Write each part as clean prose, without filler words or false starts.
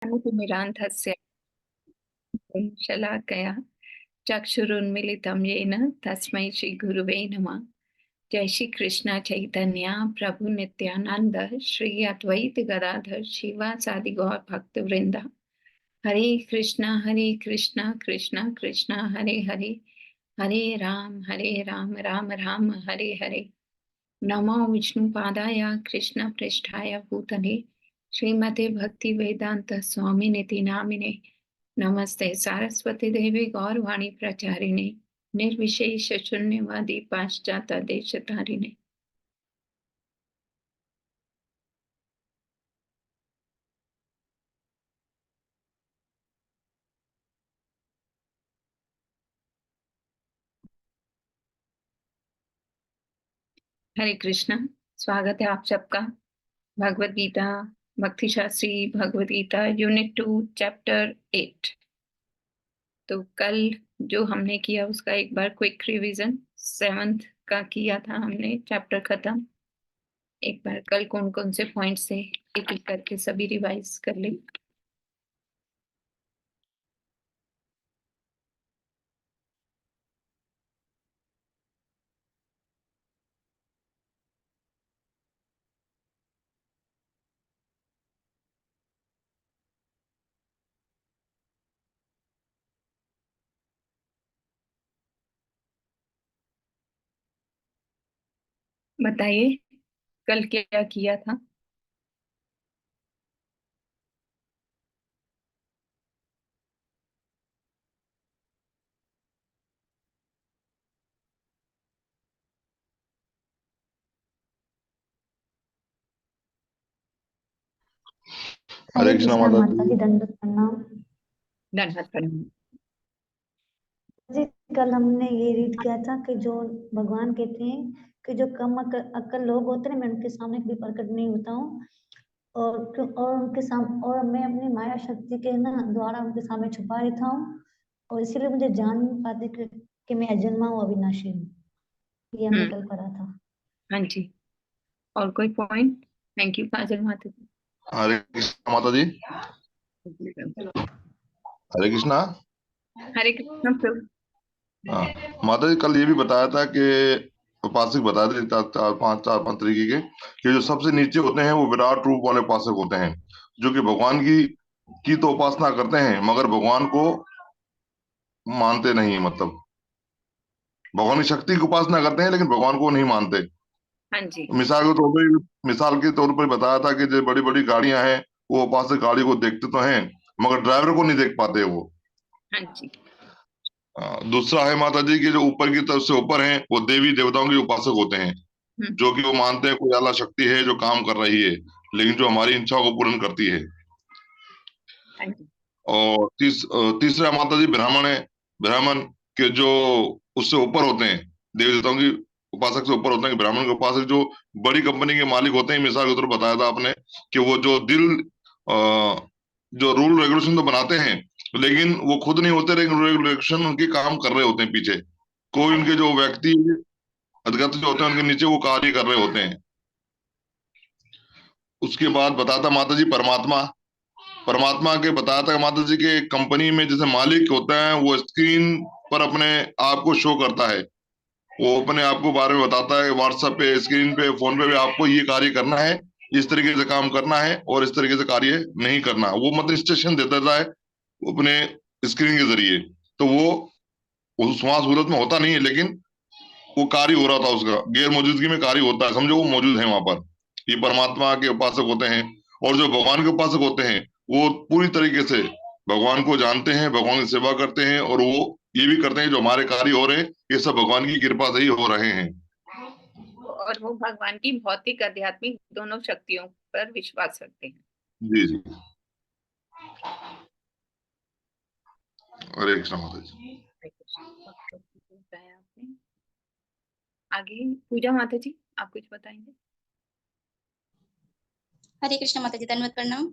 अनुतिमिरान्धस्य शलाकया चक्षुरुन्मिलितं येन तस्मै श्रीगुरुवे नमः। जय श्री कृष्ण चैतन्य प्रभु नित्यानंद श्री अद्वैत गदाधर शिवासादि गौर भक्त वृंदा। हरे कृष्णा कृष्णा कृष्णा हरे हरे, हरे राम राम राम हरे हरे। नमो विष्णु पादाय कृष्ण पृष्ठाय भूतले श्रीमते भक्ति वेदांत स्वामी निति नामिने। नमस्ते सारस्वती देवी गौरवाणी प्रचारिणे निर्विशेष शून्यवादी पाश्चात्य देशतारिणे। हरे कृष्णा, स्वागत है आप सबका भगवत गीता भक्ति शास्त्री भगवत गीता यूनिट 2 चैप्टर 8। तो कल जो हमने किया उसका एक बार क्विक रिवीजन 7th का किया था हमने चैप्टर खत्म। एक बार कल कौन कौन से पॉइंट से एक एक करके सभी रिवाइज कर ले। बताइए कल क्या किया था। हरे कृष्णा माता जी, दंडवत प्रणाम। दंडवत प्रणाम। जी, कल हमने ये रीड किया था कि जो भगवान कहते हैं कि जो कम अक्ल लोग होते हैं मैं उनके सामने कभी प्रकट नहीं होता हूँ और उनके सामने और मैं अपनी माया शक्ति के ना द्वारा उनके सामने छुपा रहता हूँ और इसीलिए मुझे जान नहीं पाते कि मैं अजन्मा हूँ, अविनाशी हूँ। ये हमने कल पढ़ा था। हाँ जी, और कोई पॉइंट? थैंक यू काजल माता जी। हरे कृष्णा माता जी। हरे कृष्णा। हरे कृष्णा प्रभु। हाँ माता जी, कल ये भी बताया था कि उपासक बताए थे चार पांच तरीके के कि जो सबसे नीचे होते हैं वो विराट रूप वाले उपासक होते हैं, जो कि भगवान की तो उपासना करते हैं मगर भगवान को मानते नहीं। मतलब भगवान की शक्ति की उपासना करते हैं लेकिन भगवान को नहीं मानते। हाँ जी। मिसाल के तौर पर बताया था कि जो बड़ी बड़ी गाड़ियां हैं वो उपासक गाड़ी को देखते तो हैं मगर ड्राइवर को नहीं देख पाते वो। हाँ जी। दूसरा है माता जी की जो ऊपर की तरफ से ऊपर हैं वो देवी देवताओं के उपासक होते हैं, जो कि वो मानते हैं कोई आला शक्ति है जो काम कर रही है लेकिन जो हमारी इच्छाओं को पूर्ण करती है। हाँ जी। और तीसरा माता जी ब्राह्मण है। ब्राह्मण के जो उससे ऊपर होते हैं, देवी देवताओं की उपासक से ऊपर होते हैं कि ब्राह्मण के उपासक जो बड़ी कंपनी के मालिक होते हैं। मिसाल के तौर पर बताया था आपने कि वो जो जो रूल रेगुलेशन तो बनाते हैं लेकिन वो खुद नहीं होते, लेकिन रेगुलेशन उनके काम कर रहे होते हैं पीछे। कोई उनके जो व्यक्ति अधिगत जो होते हैं उनके नीचे वो कार्य कर रहे होते हैं। उसके बाद बताता माता जी परमात्मा। परमात्मा के बताता है माता जी के कंपनी में जैसे मालिक होता है वो स्क्रीन पर अपने आप को शो करता है, वो अपने आप को बारे में बताता है व्हाट्सएप पे, स्क्रीन पे, फोन पे भी आपको ये कार्य करना है, इस तरीके से काम करना है और इस तरीके से कार्य नहीं करना। वो मतलब इंस्ट्रक्शन दे देता है अपने स्क्रीन के जरिए। तो वो उस वहां सूरत में होता नहीं है लेकिन वो कार्य हो रहा था, उसका गैर मौजूदगी में कार्य होता है, समझो वो मौजूद है वहां पर। ये परमात्मा के उपासक होते हैं। और जो भगवान के उपासक होते हैं वो पूरी तरीके से भगवान को जानते हैं, भगवान की सेवा करते हैं और वो ये भी करते हैं जो हमारे कार्य हो रहे हैं ये सब भगवान की कृपा से ही हो रहे हैं। और वो भगवान की भौतिक आध्यात्मिक दोनों शक्तियों पर विश्वास रखते हैं। जी जी। हरे कृष्ण माता जी। आपने आगे पूजा माता जी आप कुछ बताएंगे? हरे कृष्ण माता जी, धन्यवाद प्रणाम।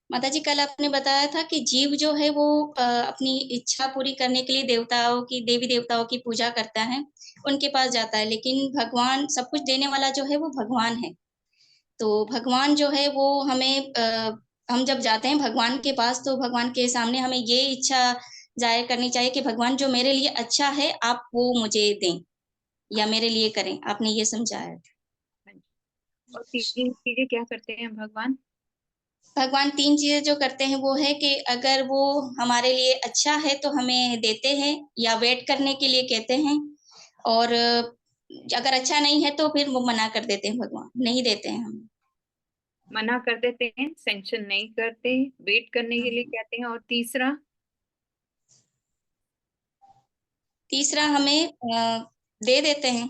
माता जी, कल आपने बताया था कि जीव जो है वो अपनी इच्छा पूरी करने के लिए देवी देवताओं की पूजा करता है, उनके पास जाता है, लेकिन भगवान सब कुछ देने वाला जो है वो भगवान है। तो भगवान जो है वो हमें हम जब जाते हैं भगवान के पास तो भगवान के सामने हमें ये इच्छा जाहिर करनी चाहिए कि भगवान जो मेरे लिए अच्छा है आप वो मुझे दें या मेरे लिए करें। आपने ये समझाया। और तीन चीजें क्या करते हैं भगवान? भगवान 3 चीज़ें जो करते हैं वो है कि अगर वो हमारे लिए अच्छा है तो हमें देते हैं या वेट करने के लिए कहते हैं, और अगर अच्छा नहीं है तो फिर वो मना कर देते हैं, भगवान नहीं देते हैं हमें। मना कर देते हैं, सैंक्शन नहीं करते, वेट करने के लिए कहते हैं, और तीसरा तीसरा हमें दे देते हैं।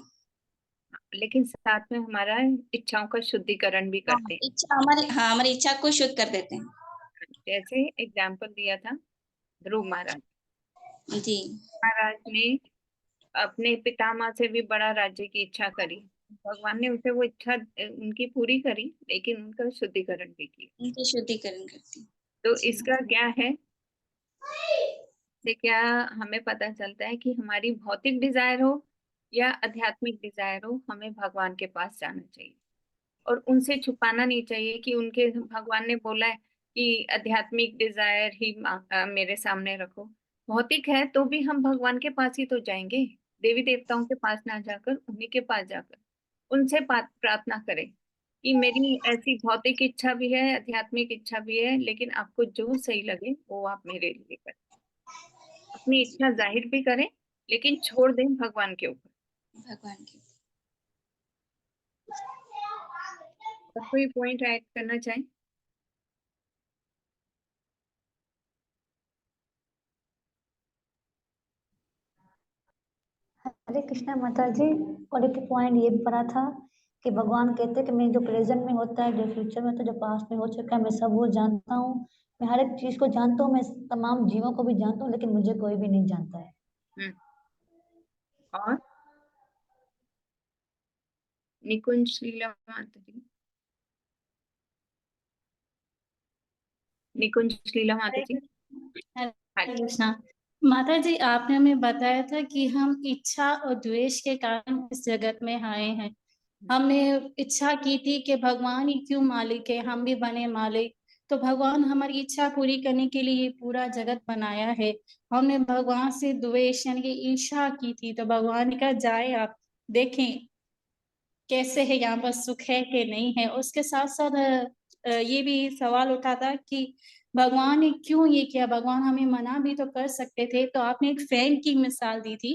लेकिन साथ में हमारा इच्छाओं का शुद्धिकरण भी हाँ, करते हैं। हमारी इच्छा को शुद्ध कर देते हैं। जैसे एग्जाम्पल दिया था ध्रुव महाराज। जी। महाराज ने अपने पितामह से भी बड़ा राज्य की इच्छा करी, भगवान ने उसे वो इच्छा उनकी पूरी करी, लेकिन उनका शुद्धिकरण भी किया। उनकी शुद्धिकरण करते हैं। तो जी। इसका क्या है, से क्या हमें पता चलता है कि हमारी भौतिक डिजायर हो या आध्यात्मिक डिजायर हो, हमें भगवान के पास जाना चाहिए और उनसे छुपाना नहीं चाहिए कि उनके भगवान ने बोला है कि आध्यात्मिक डिजायर ही मेरे सामने रखो। भौतिक है तो भी हम भगवान के पास ही तो जाएंगे, देवी देवताओं के पास ना जाकर उन्हीं के पास जाकर उनसे प्रार्थना करें कि मेरी ऐसी भौतिक इच्छा भी है, आध्यात्मिक इच्छा भी है, लेकिन आपको जो सही लगे वो आप मेरे लिए करें। अपनी इच्छा जाहिर भी करें लेकिन छोड़ दें भगवान के ऊपर। भगवान की। और कोई पॉइंट ऐड करना चाहें? हरे कृष्णा माता जी। और एक पॉइंट ये भी पढ़ा था कि भगवान कहते हैं कि मैं जो प्रेजेंट में होता है, जो फ्यूचर में होता है, जो पास्ट में हो चुका है, मैं सब वो जानता हूँ। मैं हर एक चीज को जानता हूँ, मैं तमाम जीवों को भी जानता हूँ, लेकिन मुझे कोई भी नहीं जानता है। हम्म। और निकुंज लीला माता जी, निकुंज लीला माता हरे जी। हाँ जी। कृष्णा। माता जी, आपने हमें बताया था कि हम इच्छा और द्वेष के कारण इस जगत में आए हैं। हमने इच्छा की थी कि भगवान ही क्यों मालिक है, हम भी बने मालिक। तो भगवान हमारी इच्छा पूरी करने के लिए ये पूरा जगत बनाया है। हमने भगवान से द्वेष यानी कि ईर्ष्या की थी, तो भगवान ने कहा जाए आप देखें कैसे है यहाँ पर, सुख है कि नहीं है। उसके साथ साथ ये भी सवाल उठा था कि भगवान ने क्यों ये किया, भगवान हमें मना भी तो कर सकते थे। तो आपने एक फैन की मिसाल दी थी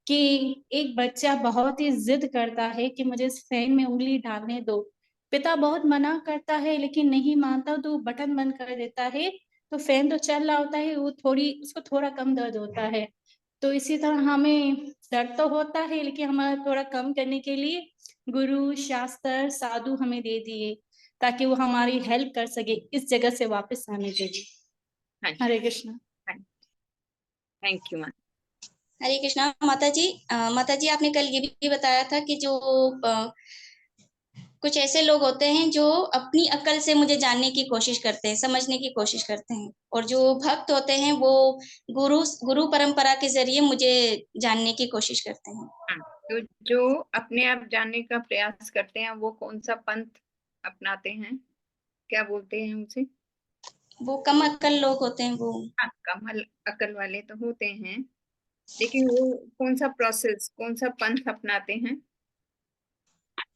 कि एक बच्चा बहुत ही जिद करता है कि मुझे इस फैन में उंगली डालने दो, पिता बहुत मना करता है लेकिन नहीं मानता, तो वो बटन बंद कर देता है, तो फैन तो चल रहा होता है, वो उसको थोड़ा कम दर्द होता है। तो इसी तरह हमें दर्द तो होता है, लेकिन हमारा थोड़ा कम करने के लिए गुरु शास्त्र साधु हमें दे दिए ताकि वो हमारी हेल्प कर सके इस जगह से वापस आने के लिए। हाँ जी। Hare Krishna. Thank you ma'am. Hare Krishna माता जी। माता जी, आपने कल ये भी बताया था कि जो कुछ ऐसे लोग होते हैं जो अपनी अक्ल से मुझे जानने की कोशिश करते हैं, समझने की कोशिश करते हैं, और जो भक्त होते हैं वो गुरु परंपरा के जरिए मुझे जानने की कोशिश करते हैं। तो जो अपने आप जानने का प्रयास करते हैं वो कौन सा पंथ अपनाते हैं, क्या बोलते हैं उसे? वो कम अक्ल लोग होते हैं वो। हाँ, कम अकल वाले तो होते हैं, लेकिन वो कौन सा प्रोसेस, कौन सा पंथ अपनाते हैं?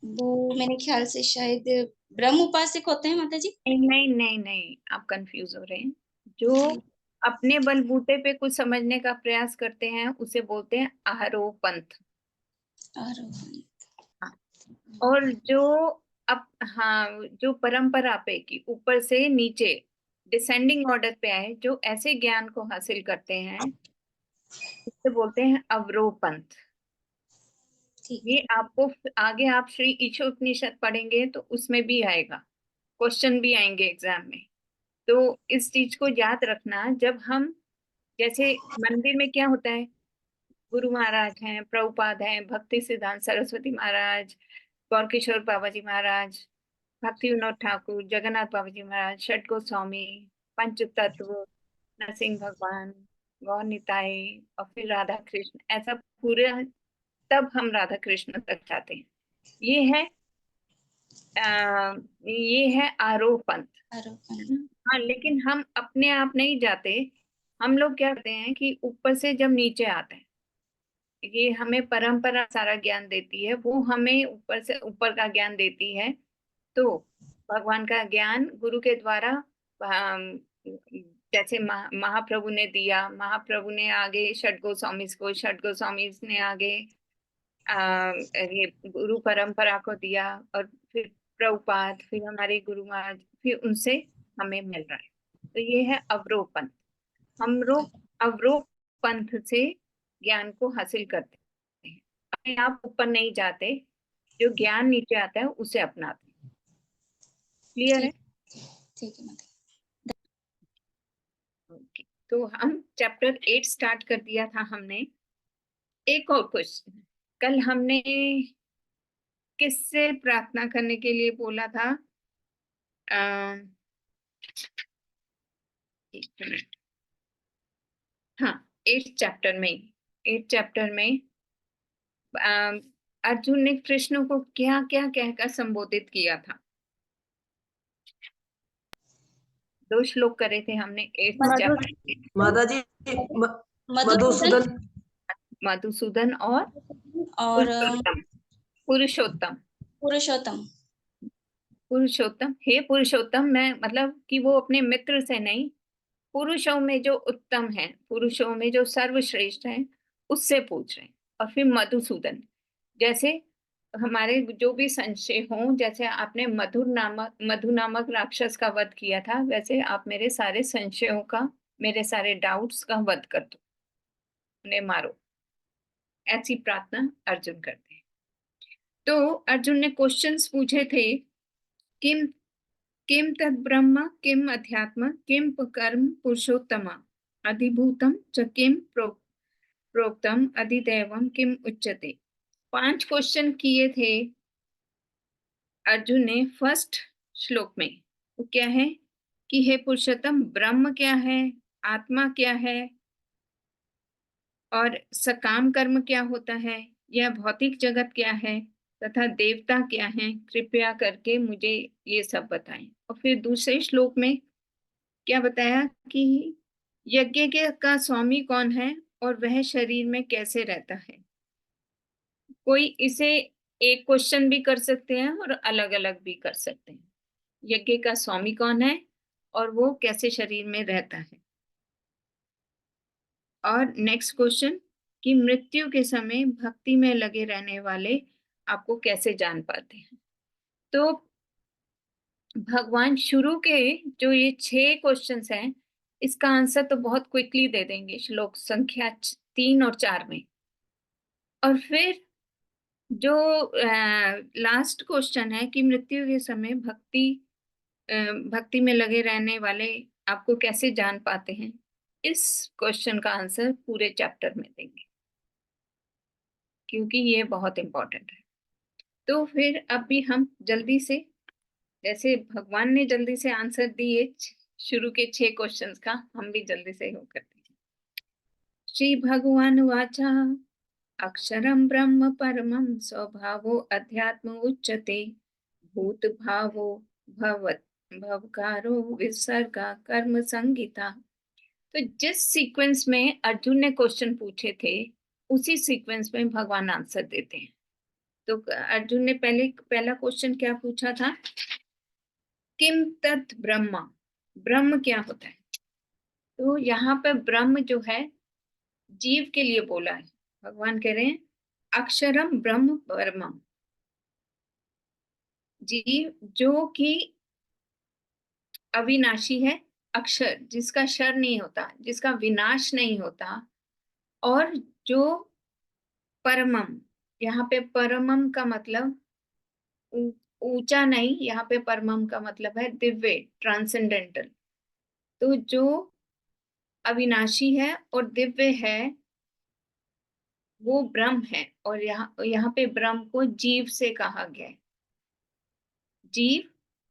वो मेरे ख्याल से शायद ब्रह्म उपासक होते हैं माता जी। नहीं नहीं नहीं नहीं, आप कंफ्यूज हो रहे हैं। जो अपने बलबूते पे कुछ समझने का प्रयास करते हैं उसे बोलते हैं आरोपंथ। हाँ। और जो हाँ, जो परंपरा पे कि ऊपर से नीचे डिसेंडिंग ऑर्डर पे आए, जो ऐसे ज्ञान को हासिल करते हैं उसे बोलते हैं अवरोपंथ। ठीक। ये आपको आगे आप श्री ईशोपनिषद पढ़ेंगे तो उसमें भी आएगा, क्वेश्चन भी आएंगे एग्जाम में। तो इस चीज को याद रखना, जब हम जैसे मंदिर में क्या होता है, गुरु महाराज हैं, प्रभुपाद हैं, भक्ति सिद्धांत सरस्वती महाराज, गौर किशोर बाबा जी महाराज, भक्ति विनोद ठाकुर, जगन्नाथ बाबा जी महाराज, षट गोस्वामी, पंच तत्व, नरसिंह भगवान, गौर निताई, और फिर राधा कृष्ण, ऐसा पूरे, तब हम राधा कृष्ण तक जाते हैं। ये है ये है आरोह पंथ। हाँ, लेकिन हम अपने आप नहीं जाते। हम लोग क्या करते हैं कि ऊपर से जब नीचे आते हैं, ये हमें परंपरा सारा ज्ञान देती है, वो हमें ऊपर से ऊपर का ज्ञान देती है। तो भगवान का ज्ञान गुरु के द्वारा जैसे महाप्रभु ने दिया, महाप्रभु ने आगे षट गोस्वामी को, षट गोस्वामी ने आगे ये गुरु परंपरा को दिया, और फिर प्रभुपाद, फिर हमारे गुरु महाराज, फिर उनसे हमें मिल रहा है। तो ये है अवरोह पंथ। हम लोग अवरोह पंथ से ज्ञान को हासिल करते हैं, अपने आप ऊपर नहीं जाते, जो ज्ञान नीचे आता है उसे अपनाते हैं। क्लियर है? ठीक है माता। ओके, तो हम चैप्टर 8 स्टार्ट कर दिया था हमने। एक और क्वेश्चन, कल हमने किससे प्रार्थना करने के लिए बोला था? एक मिनट। हाँ, 8 चैप्टर में अर्जुन ने कृष्ण को क्या क्या कहकर संबोधित किया था? 2 श्लोक करे थे हमने 8 चैप्टर के। माता जी मधुसूदन मधुसूदन मधुसूदन और और पुरुषोत्तम। पुरुषोत्तम। पुरुषोत्तम, हे पुरुषोत्तम, मैं मतलब कि वो अपने मित्र से नहीं, पुरुषों में जो उत्तम है, पुरुषों में जो सर्वश्रेष्ठ है, उससे पूछ रहे हैं। और फिर मधुसूदन, जैसे हमारे जो भी संशय हो, जैसे आपने मधु नामक राक्षस का वध किया था, वैसे आप मेरे सारे संशयों का, मेरे सारे डाउट्स का वध कर दो, उन्हें मारो। ऐसी प्रार्थना अर्जुन करते हैं। तो अर्जुन ने क्वेश्चंस पूछे थे, किम किम तद ब्रह्म, किम अध्यात्म, किम कर्म पुरुषोत्तम, अधिभूतम च किम प्रोक्तम, अधिदैवम किम उच्यते। 5 क्वेश्चन किए थे अर्जुन ने फर्स्ट श्लोक में। वो क्या है कि हे पुरुषोत्तम, ब्रह्म क्या है, आत्मा क्या है, और सकाम कर्म क्या होता है, यह भौतिक जगत क्या है, तथा देवता क्या है, कृपया करके मुझे ये सब बताएं। और फिर दूसरे श्लोक में क्या बताया कि यज्ञ का स्वामी कौन है और वह शरीर में कैसे रहता है। कोई इसे एक क्वेश्चन भी कर सकते हैं और अलग अलग भी कर सकते हैं। यज्ञ का स्वामी कौन है और वो कैसे शरीर में रहता है। और नेक्स्ट क्वेश्चन कि मृत्यु के समय भक्ति में लगे रहने वाले आपको कैसे जान पाते हैं। तो भगवान शुरू के जो ये 6 क्वेश्चंस हैं, इसका आंसर तो बहुत क्विकली दे देंगे श्लोक संख्या 3 और 4 में। और फिर जो लास्ट क्वेश्चन है कि मृत्यु के समय भक्ति में लगे रहने वाले आपको कैसे जान पाते हैं, इस क्वेश्चन का आंसर पूरे चैप्टर में देंगे, क्योंकि ये बहुत इंपॉर्टेंट है। तो फिर अब भी हम जल्दी से, जैसे भगवान ने जल्दी से आंसर दिए शुरू के 6 क्वेश्चंस का, हम भी जल्दी से हो करते हैं। श्री भगवान वाचा, अक्षरम ब्रह्म परमं स्वभावो अध्यात्म उच्यते, भूत भावो भवकारो विसर्गा कर्म संगीता। तो जिस सीक्वेंस में अर्जुन ने क्वेश्चन पूछे थे, उसी सीक्वेंस में भगवान आंसर देते हैं। तो अर्जुन ने पहला क्वेश्चन क्या पूछा था? किम तत् ब्रह्म, ब्रह्म क्या होता है। तो यहाँ पे ब्रह्म जो है जीव के लिए बोला है। भगवान कह रहे हैं अक्षरम ब्रह्म परमम, जीव जो कि अविनाशी है, अक्षर जिसका क्षर नहीं होता, जिसका विनाश नहीं होता, और जो परमम, यहाँ पे परमम का मतलब ऊंचा नहीं, यहाँ पे परमम का मतलब है दिव्य, ट्रांसेंडेंटल। तो जो अविनाशी है और दिव्य है वो ब्रह्म है। और यहाँ पे ब्रह्म को जीव से कहा गया है, जीव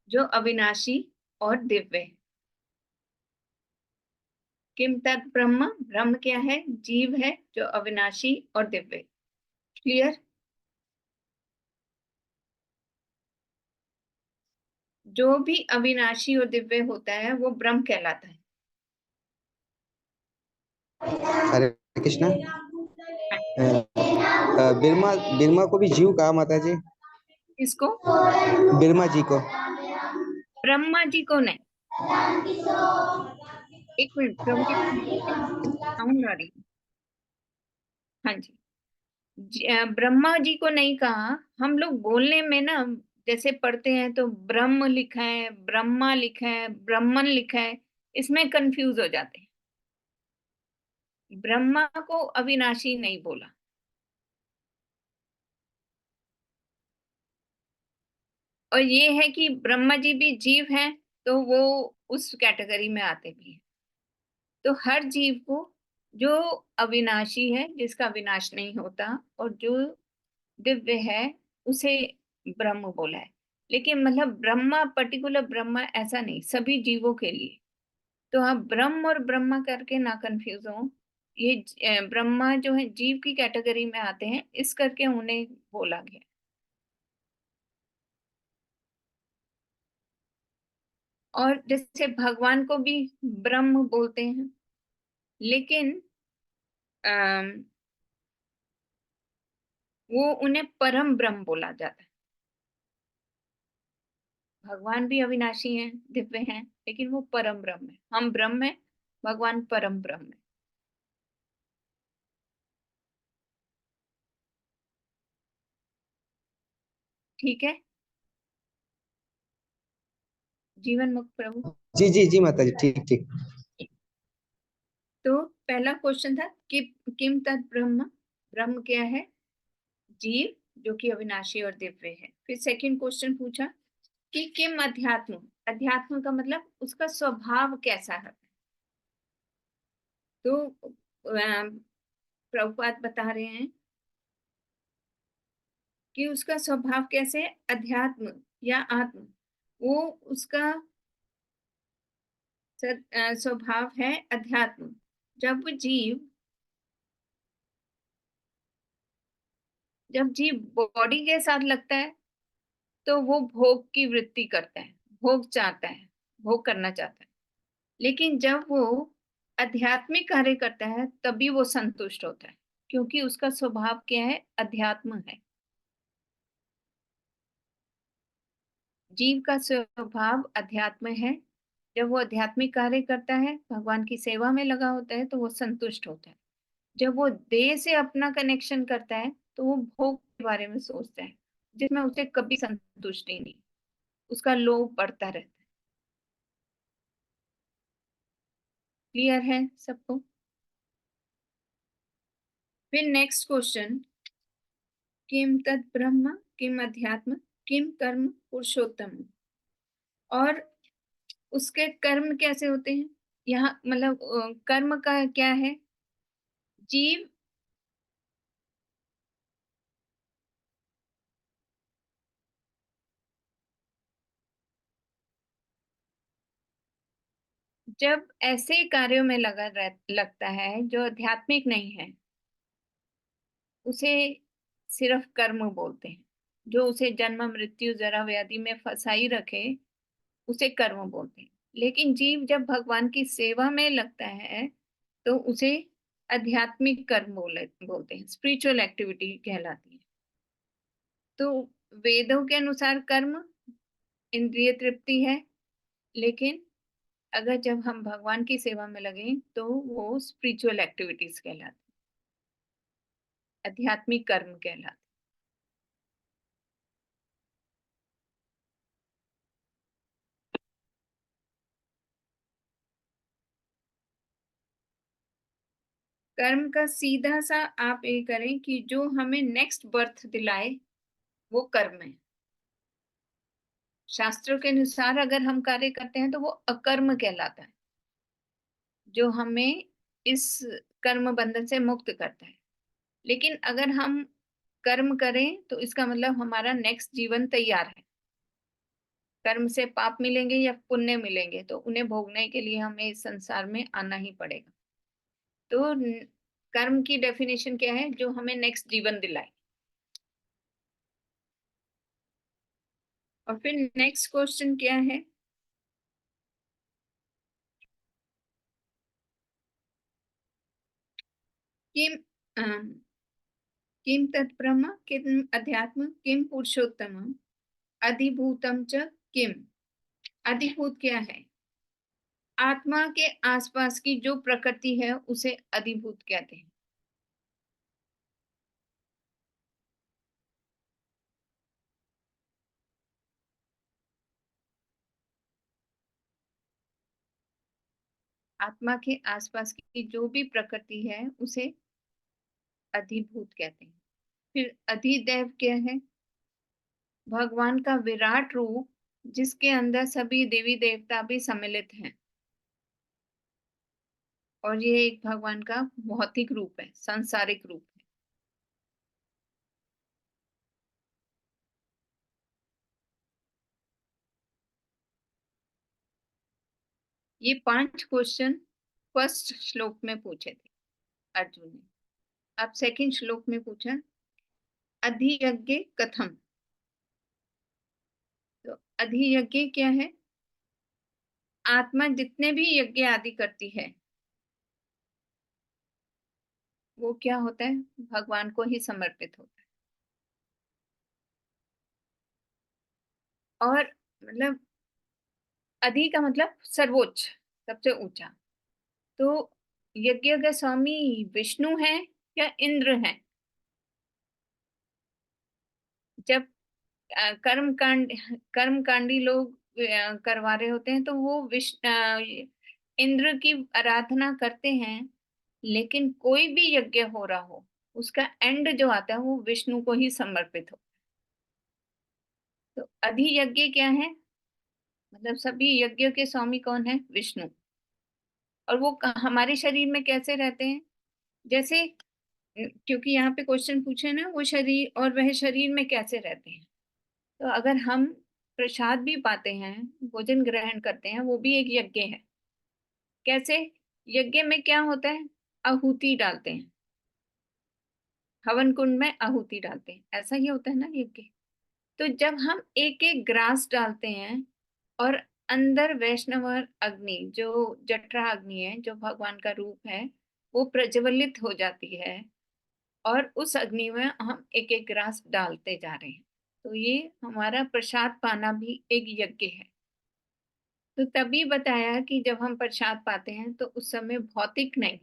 जो अविनाशी और दिव्य है। किम तत् ब्रह्म, ब्रह्म क्या है, जीव है जो अविनाशी और दिव्य। क्लियर? जो भी अविनाशी और दिव्य होता है वो ब्रह्म कहलाता है। हरे कृष्णा। बिरमा बिरमा को भी जीव कहा माता जी। किसको? बिरमा जी को। ब्रह्मा जी को नहीं। एक मिनट, प्रभु जी साउंड आ रही है। हाँ जी, ब्रह्मा जी को नहीं कहा। हम लोग बोलने में ना जैसे पढ़ते हैं तो ब्रह्म लिखा है, ब्रह्मा लिखा है, ब्रह्मन लिखा है, इसमें कंफ्यूज हो जाते हैं। ब्रह्मा को अविनाशी नहीं बोला। और ये है कि ब्रह्मा जी भी जीव हैं, तो वो उस कैटेगरी में आते भी हैं। तो हर जीव को जो अविनाशी है, जिसका विनाश नहीं होता, और जो दिव्य है, उसे ब्रह्म बोला है। लेकिन मतलब ब्रह्मा, पर्टिकुलर ब्रह्मा ऐसा नहीं, सभी जीवों के लिए। तो आप ब्रह्म और ब्रह्मा करके ना कंफ्यूज हो। ये ब्रह्मा जो है जीव की कैटेगरी में आते हैं, इस करके उन्हें बोला गया। और जैसे भगवान को भी ब्रह्म बोलते हैं, लेकिन अम, वो उन्हें परम ब्रह्म बोला जाता है। भगवान भी अविनाशी हैं, दिव्य हैं, लेकिन वो परम ब्रह्म है। हम ब्रह्म है, भगवान परम ब्रह्म है। ठीक है। जीवन मुक्त प्रभु। जी जी जी माता जी, ठीक ठीक। तो पहला क्वेश्चन था कि किम तत् ब्रह्म, ब्रह्म क्या है? जीव जो कि अविनाशी और दिव्य है। फिर सेकंड क्वेश्चन पूछा कि किम अध्यात्म, अध्यात्म का मतलब उसका स्वभाव कैसा है। तो प्रभुपाद बता रहे हैं कि उसका स्वभाव कैसे है, अध्यात्म या आत्म, वो उसका स्वभाव है अध्यात्म। जब जीव बॉडी के साथ लगता है तो वो भोग की वृत्ति करता है, भोग चाहता है, भोग करना चाहता है। लेकिन जब वो आध्यात्मिक कार्य करता है तभी वो संतुष्ट होता है, क्योंकि उसका स्वभाव क्या है, अध्यात्म है। जीव का स्वभाव अध्यात्म है। जब वो आध्यात्मिक कार्य करता है, भगवान की सेवा में लगा होता है, तो वो संतुष्ट होता है। जब वो देह से अपना कनेक्शन करता है तो वो भोग के बारे में सोचता है, जिसमें उसे कभी संतुष्टि नहीं, उसका लोभ बढ़ता रहता है। क्लियर है सबको? फिर नेक्स्ट क्वेश्चन, किम तत् ब्रह्म, किम अध्यात्म, किम कर्म पुरुषोत्तम। और उसके कर्म कैसे होते हैं यहाँ, मतलब कर्म का क्या है। जीव जब ऐसे कार्यों में लगता है जो आध्यात्मिक नहीं है, उसे सिर्फ कर्म बोलते हैं। जो उसे जन्म मृत्यु जरा व्याधि में फंसाई रखे, उसे कर्म बोलते हैं। लेकिन जीव जब भगवान की सेवा में लगता है तो उसे आध्यात्मिक कर्म बोलते हैं, स्पिरिचुअल एक्टिविटी कहलाती है। तो वेदों के अनुसार कर्म इंद्रिय तृप्ति है, लेकिन अगर जब हम भगवान की सेवा में लगे तो वो स्पिरिचुअल एक्टिविटीज कहलाती, आध्यात्मिक कर्म कहलाते। कर्म का सीधा सा आप ये करें कि जो हमें नेक्स्ट बर्थ दिलाए, वो कर्म है। शास्त्रों के अनुसार अगर हम कार्य करते हैं तो वो अकर्म कहलाता है, जो हमें इस कर्म बंधन से मुक्त करता है। लेकिन अगर हम कर्म करें तो इसका मतलब हमारा नेक्स्ट जीवन तैयार है। कर्म से पाप मिलेंगे या पुण्य मिलेंगे, तो उन्हें भोगने के लिए हमें इस संसार में आना ही पड़ेगा। तो कर्म की डेफिनेशन क्या है, जो हमें नेक्स्ट जीवन दिलाए। और फिर नेक्स्ट क्वेश्चन क्या है? किम किम तत्ब्रह्म किम अध्यात्म किम पुरुषोत्तम अधिभूतम च किम। अधिभूत क्या है? आत्मा के आसपास की जो प्रकृति है उसे अधिभूत कहते हैं। आत्मा के आसपास की जो भी प्रकृति है उसे अधिभूत कहते हैं। फिर अधिदैव क्या है? भगवान का विराट रूप जिसके अंदर सभी देवी देवता भी सम्मिलित हैं, और ये एक भगवान का भौतिक रूप है, सांसारिक रूप है। ये 5 क्वेश्चन फर्स्ट श्लोक में पूछे थे अर्जुन ने। अब सेकंड श्लोक में पूछा अधियज्ञ कथम। तो अधियज्ञ क्या है? आत्मा जितने भी यज्ञ आदि करती है वो क्या होता है? भगवान को ही समर्पित होता है। और मतलब अधि का मतलब सर्वोच्च, सबसे ऊंचा। तो यज्ञ का स्वामी विष्णु है या इंद्र है? जब कर्मकांडी लोग करवा रहे होते हैं तो वो इंद्र की आराधना करते हैं, लेकिन कोई भी यज्ञ हो रहा हो उसका एंड जो आता है वो विष्णु को ही समर्पित हो। तो अधि यज्ञ क्या है? मतलब सभी यज्ञ के स्वामी कौन है? विष्णु। और वो हमारे शरीर में कैसे रहते हैं? जैसे क्योंकि यहाँ पे क्वेश्चन पूछे ना, वो शरीर और वह शरीर में कैसे रहते हैं। तो अगर हम प्रसाद भी पाते हैं, भोजन ग्रहण करते हैं, वो भी एक यज्ञ है। कैसे? यज्ञ में क्या होता है? आहुति डालते हैं, हवन कुंड में आहुति डालते हैं, ऐसा ही होता है ना यज्ञ। तो जब हम एक एक ग्रास डालते हैं और अंदर वैष्णवर अग्नि जो जठरा अग्नि है, जो भगवान का रूप है, वो प्रज्वलित हो जाती है और उस अग्नि में हम एक एक ग्रास डालते जा रहे हैं। तो ये हमारा प्रसाद पाना भी एक यज्ञ है। तो तभी बताया कि जब हम प्रसाद पाते हैं तो उस समय भौतिक नहीं,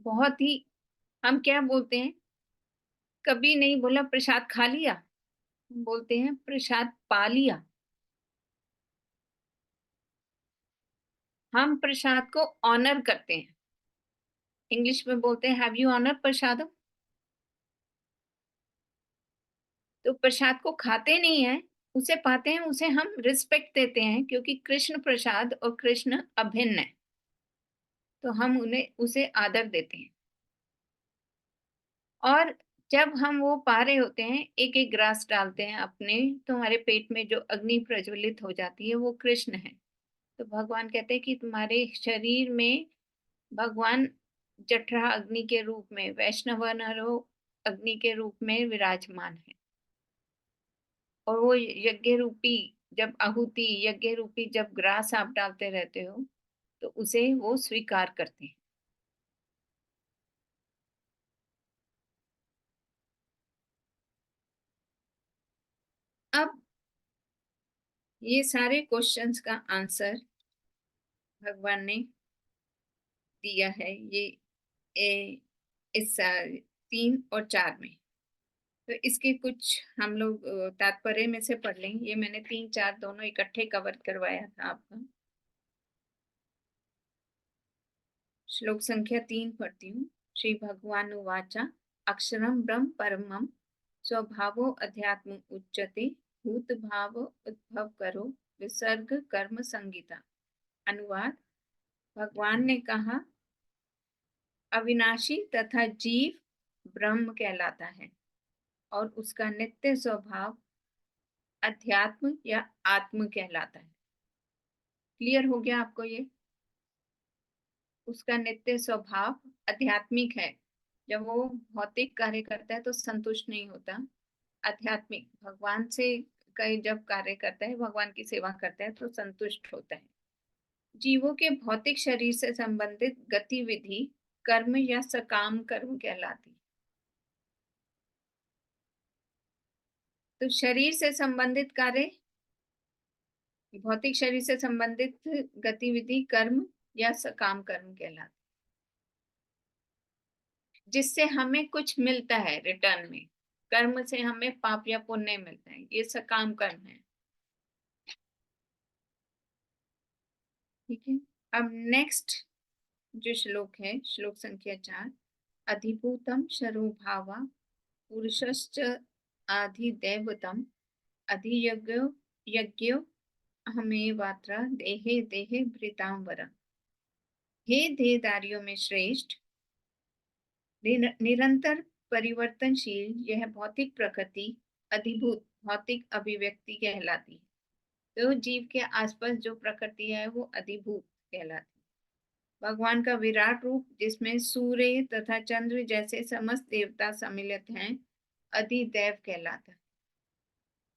बहुत ही, हम क्या बोलते हैं, कभी नहीं बोला प्रसाद खा लिया, बोलते हैं प्रसाद पा लिया। हम प्रसाद को ऑनर करते हैं, इंग्लिश में बोलते हैं हैव यू ऑनर प्रसादम। तो प्रसाद को खाते नहीं है, उसे पाते हैं, उसे हम रिस्पेक्ट देते हैं, क्योंकि कृष्ण प्रसाद और कृष्ण अभिन्न है, तो हम उन्हें उसे आदर देते हैं। और जब हम वो पा रहे होते हैं, एक एक ग्रास डालते हैं अपने, तो हमारे पेट में जो अग्नि प्रज्वलित हो जाती है वो कृष्ण है। तो भगवान कहते हैं कि तुम्हारे शरीर में भगवान जठरा अग्नि के रूप में, वैष्णवनरो अग्नि के रूप में विराजमान है। और वो यज्ञ रूपी जब आहुति, यज्ञ रूपी जब ग्रास आप डालते रहते हो तो उसे वो स्वीकार करते हैं। अब ये सारे क्वेश्चंस का आंसर भगवान ने दिया है ये इस 3 और 4 में। तो इसके कुछ हम लोग तात्पर्य में से पढ़ लेंगे। ये मैंने 3 4 दोनों इकट्ठे कवर करवाया था आपका। श्लोक संख्या 3 पढ़ती हूँ। श्री भगवान उवाचा अक्षरम ब्रह्म परमम स्वभावो अध्यात्म उच्यते भूत भाव उद्भव करो विसर्ग कर्म संगीता। अनुवाद। भगवान ने कहा अविनाशी तथा जीव ब्रह्म कहलाता है और उसका नित्य स्वभाव अध्यात्म या आत्म कहलाता है। क्लियर हो गया आपको ये? उसका नित्य स्वभाव आध्यात्मिक है। जब वो भौतिक कार्य करता है तो संतुष्ट नहीं होता, आध्यात्मिक भगवान से का जब कार्य करता है, भगवान की सेवा करता है तो संतुष्ट होता है। जीवों के भौतिक शरीर से संबंधित गतिविधि कर्म या सकाम कर्म कहलाती है। तो शरीर से संबंधित कार्य, भौतिक शरीर से संबंधित गतिविधि कर्म या सकाम कर्म कहलाती, जिससे हमें कुछ मिलता है रिटर्न में। कर्म से हमें पाप या पुण्य मिलता है, ये सकाम कर्म है। ठीक है, अब नेक्स्ट जो श्लोक है, श्लोक संख्या 4। अधिभूतम शरोभावा पुरुषश्च अधिदैवतम अधियज्ञो यज्ञो अहमेवात्र देहे देहे भृतांबर। हे देहधारियों में श्रेष्ठ, निरंतर परिवर्तनशील यह भौतिक प्रकृति अधिभूत भौतिक अभिव्यक्ति कहलाती है। तो जीव के आसपास जो प्रकृति है वो अधिभूत कहलाती है। भगवान का विराट रूप, जिसमें सूर्य तथा चंद्र जैसे समस्त देवता सम्मिलित हैं, अधिदैव कहलाता है।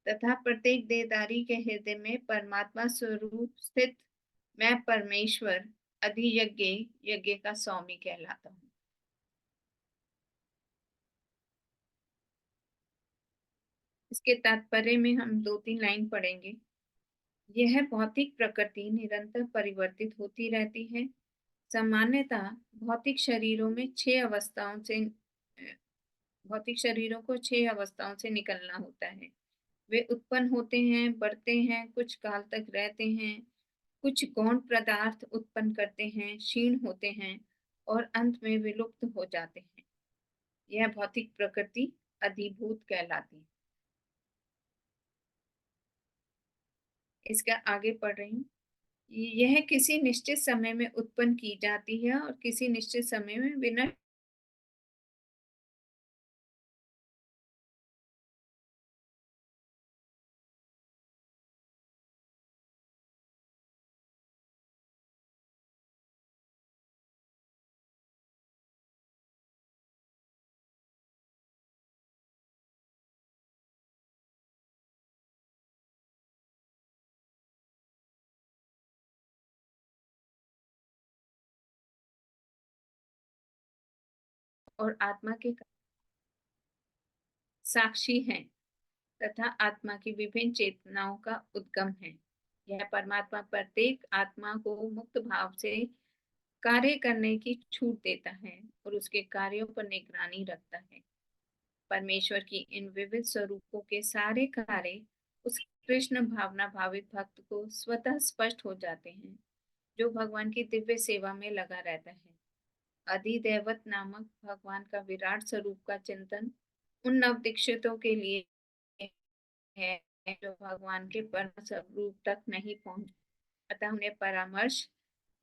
तथा प्रत्येक देहधारी के हृदय में परमात्मा स्वरूप स्थित मैं परमेश्वर अधियज्ञ यज्ञ का स्वामी कहलाता हूँ। इसके तात्पर्य में हम 2-3 लाइन पढ़ेंगे। यह भौतिक प्रकृति निरंतर परिवर्तित होती रहती है। सामान्यतः भौतिक शरीरों को 6 अवस्थाओं से निकलना होता है। वे उत्पन्न होते हैं, बढ़ते हैं, कुछ काल तक रहते हैं, कुछ गौण पदार्थ उत्पन्न करते हैं, क्षीण होते हैं और अंत में विलुप्त हो जाते हैं। यह भौतिक प्रकृति अधिभूत कहलाती है। इसका आगे पढ़ रही हूँ। यह किसी निश्चित समय में उत्पन्न की जाती है और किसी निश्चित समय में विनष्ट और आत्मा के साक्षी हैं तथा आत्मा की विभिन्न चेतनाओं का उद्गम है। यह परमात्मा प्रत्येक आत्मा को मुक्त भाव से कार्य करने की छूट देता है और उसके कार्यों पर निगरानी रखता है। परमेश्वर की इन विविध स्वरूपों के सारे कार्य उस कृष्ण भावना भावित भक्त को स्वतः स्पष्ट हो जाते हैं, जो भगवान की दिव्य सेवा में लगा रहता है। अधिदैवत नामक भगवान का विराट स्वरूप का चिंतन उन नवदीक्षितों के लिए है जो भगवान के परम स्वरूप तक नहीं पहुंचे। अतः उन्हें परामर्श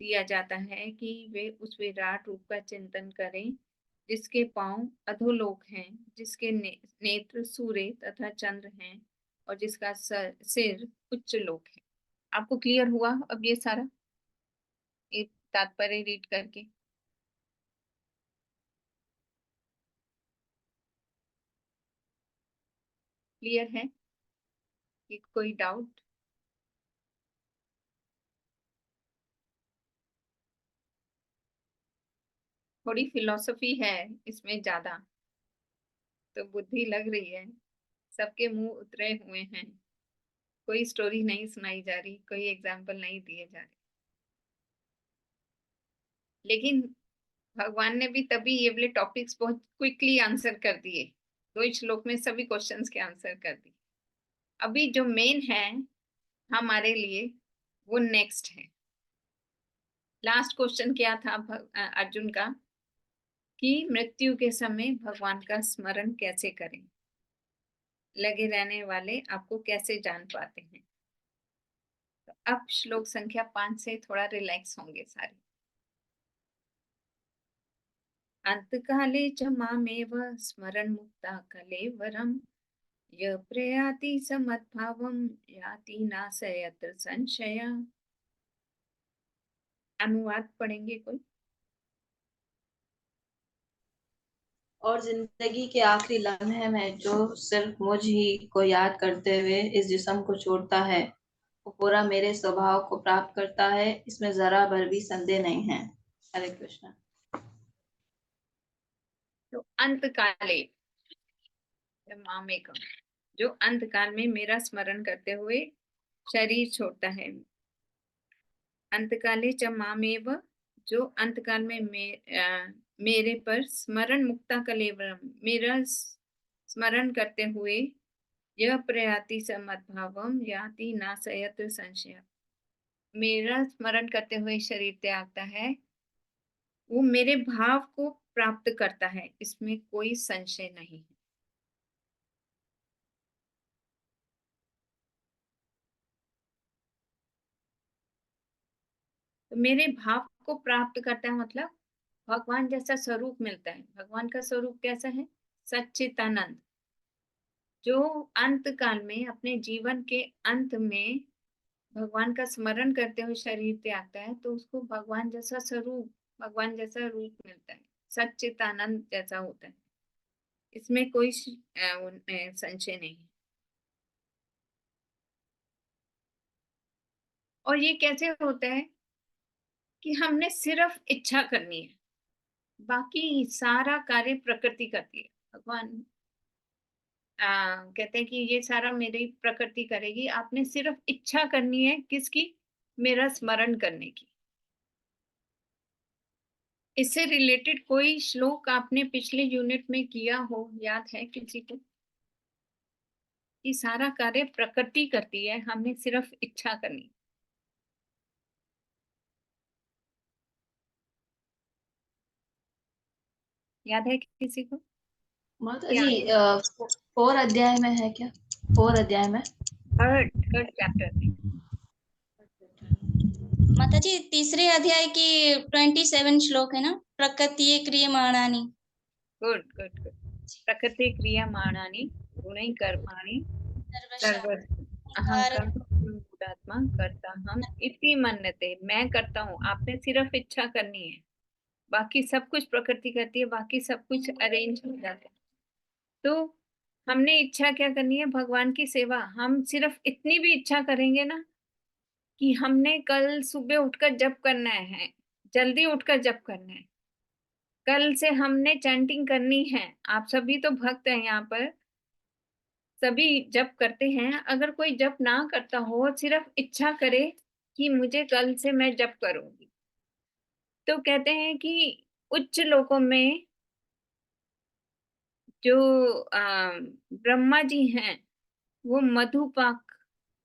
दिया जाता है कि वे उस विराट रूप का चिंतन करें, जिसके पांव अधोलोक हैं, जिसके नेत्र सूर्य तथा चंद्र हैं और जिसका सिर उच्च लोक है। आपको क्लियर हुआ अब ये सारा, ये तात्पर्य रीड करके? क्लियर है कि कोई डाउट? थोड़ी फिलॉसफी है इसमें ज्यादा, तो बुद्धि लग रही है, सबके मुंह उतरे हुए हैं, कोई स्टोरी नहीं सुनाई जा रही, कोई एग्जाम्पल नहीं दिए जा रहे। लेकिन भगवान ने भी तभी ये वाले टॉपिक्स बहुत क्विकली आंसर कर दिए, 2 श्लोक में सभी क्वेश्चंस के आंसर कर दिए। अभी जो मेन है हमारे लिए वो नेक्स्ट है। लास्ट क्वेश्चन क्या था अर्जुन का, कि मृत्यु के समय भगवान का स्मरण कैसे करें, लगे रहने वाले आपको कैसे जान पाते हैं। तो अब श्लोक संख्या 5 से थोड़ा रिलैक्स होंगे सारे। अंतकाले च मामेव स्मरण मुक्ता कलेवरम य प्रयाति समद्भावम याति नाशयत्र संशय। अनुवाद पढ़ेंगे कोई? और जिंदगी के आखिरी लम्हे में जो सिर्फ मुझ ही को याद करते हुए इस जिस्म को छोड़ता है, वो पूरा मेरे स्वभाव को प्राप्त करता है, इसमें जरा भर भी संदेह नहीं है। हरे कृष्ण। तो अंत काले मामेकम, जो अंत काल में मेरा स्मरण करते हुए शरीर छोड़ता है। अंतकाले च मामेव, जो अंतकाल में मेरे पर स्मरण मुक्ता कलेवरम, मेरा स्मरण करते हुए यह प्रयाति समद्भावम याति नासयत संशय, मेरा स्मरण करते हुए शरीर त्यागता है, वो मेरे भाव को प्राप्त करता है, इसमें कोई संशय नहीं है। तो मेरे भाव को प्राप्त करता है मतलब भगवान जैसा स्वरूप मिलता है। भगवान का स्वरूप कैसा है? सच्चिदानंद। जो अंत काल में अपने जीवन के अंत में भगवान का स्मरण करते हुए शरीर त्यागता है, तो उसको भगवान जैसा स्वरूप, भगवान जैसा रूप मिलता है, सच्चिदानंद जैसा होता है, इसमें कोई संशय नहीं। और ये कैसे होता है कि हमने सिर्फ इच्छा करनी है, बाकी सारा कार्य प्रकृति करती है। भगवान कहते हैं कि ये सारा मेरी प्रकृति करेगी, आपने सिर्फ इच्छा करनी है किसकी? मेरा स्मरण करने की। इससे रिलेटेड कोई श्लोक आपने पिछले यूनिट में किया हो, याद है किसी को? कि सारा कार्य प्रकृति करती है, हमने सिर्फ इच्छा करनी। याद है किसी को? माता जी 4 अध्याय में है क्या? 4 अध्याय में थर्ड चैप्टर में। माता जी तीसरे अध्याय की 27 श्लोक है ना, प्रकृति क्रियमाणानि। Good good good. प्रकृति क्रियमाणानि गुणैः कर्माणि सर्वस्य अहंकार गुणात्मा करता हम इति मन्यते। मैं करता हूँ, आपने सिर्फ इच्छा करनी है, बाकी सब कुछ प्रकृति करती है, बाकी सब कुछ अरेंज हो जाता है। तो हमने इच्छा क्या करनी है? भगवान की सेवा। हम सिर्फ इतनी भी इच्छा करेंगे ना कि हमने कल सुबह उठकर जप करना है, जल्दी उठकर जप करना है, कल से हमने चैंटिंग करनी है। आप सभी तो भक्त हैं यहाँ पर, सभी जप करते हैं। अगर कोई जप ना करता हो, सिर्फ इच्छा करे कि मुझे कल से मैं जप करूंगी, तो कहते हैं कि उच्च लोकों में जो ब्रह्मा जी हैं, वो मधुपाक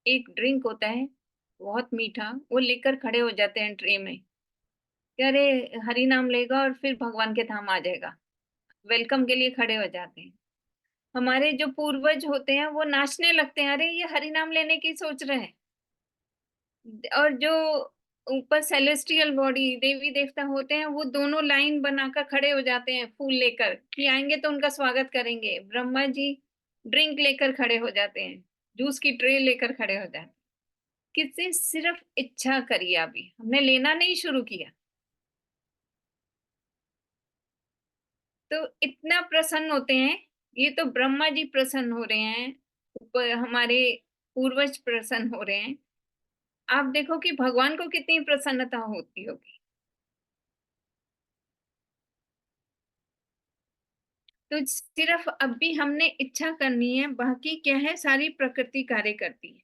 एक ड्रिंक होता है बहुत मीठा, वो लेकर खड़े हो जाते हैं ट्रे में कि अरे हरि नाम लेगा और फिर भगवान के धाम आ जाएगा, वेलकम के लिए खड़े हो जाते हैं। हमारे जो पूर्वज होते हैं वो नाचने लगते हैं, अरे ये हरि नाम लेने की सोच रहे हैं। और जो ऊपर सेलेस्टियल बॉडी देवी देवता होते हैं, वो दोनों लाइन बनाकर खड़े हो जाते हैं फूल लेकर कि आएंगे तो उनका स्वागत करेंगे। ब्रह्मा जी ड्रिंक लेकर खड़े हो जाते हैं, जूस की ट्रे लेकर खड़े हो जाते हैं। किससे? सिर्फ इच्छा करिए, अभी हमने लेना नहीं शुरू किया। तो इतना प्रसन्न होते हैं, ये तो ब्रह्मा जी प्रसन्न हो रहे हैं, ऊपर हमारे पूर्वज प्रसन्न हो रहे हैं। आप देखो कि भगवान को कितनी प्रसन्नता होती होगी। तो सिर्फ अब भी हमने इच्छा करनी है, बाकी क्या है, सारी प्रकृति कार्य करती है।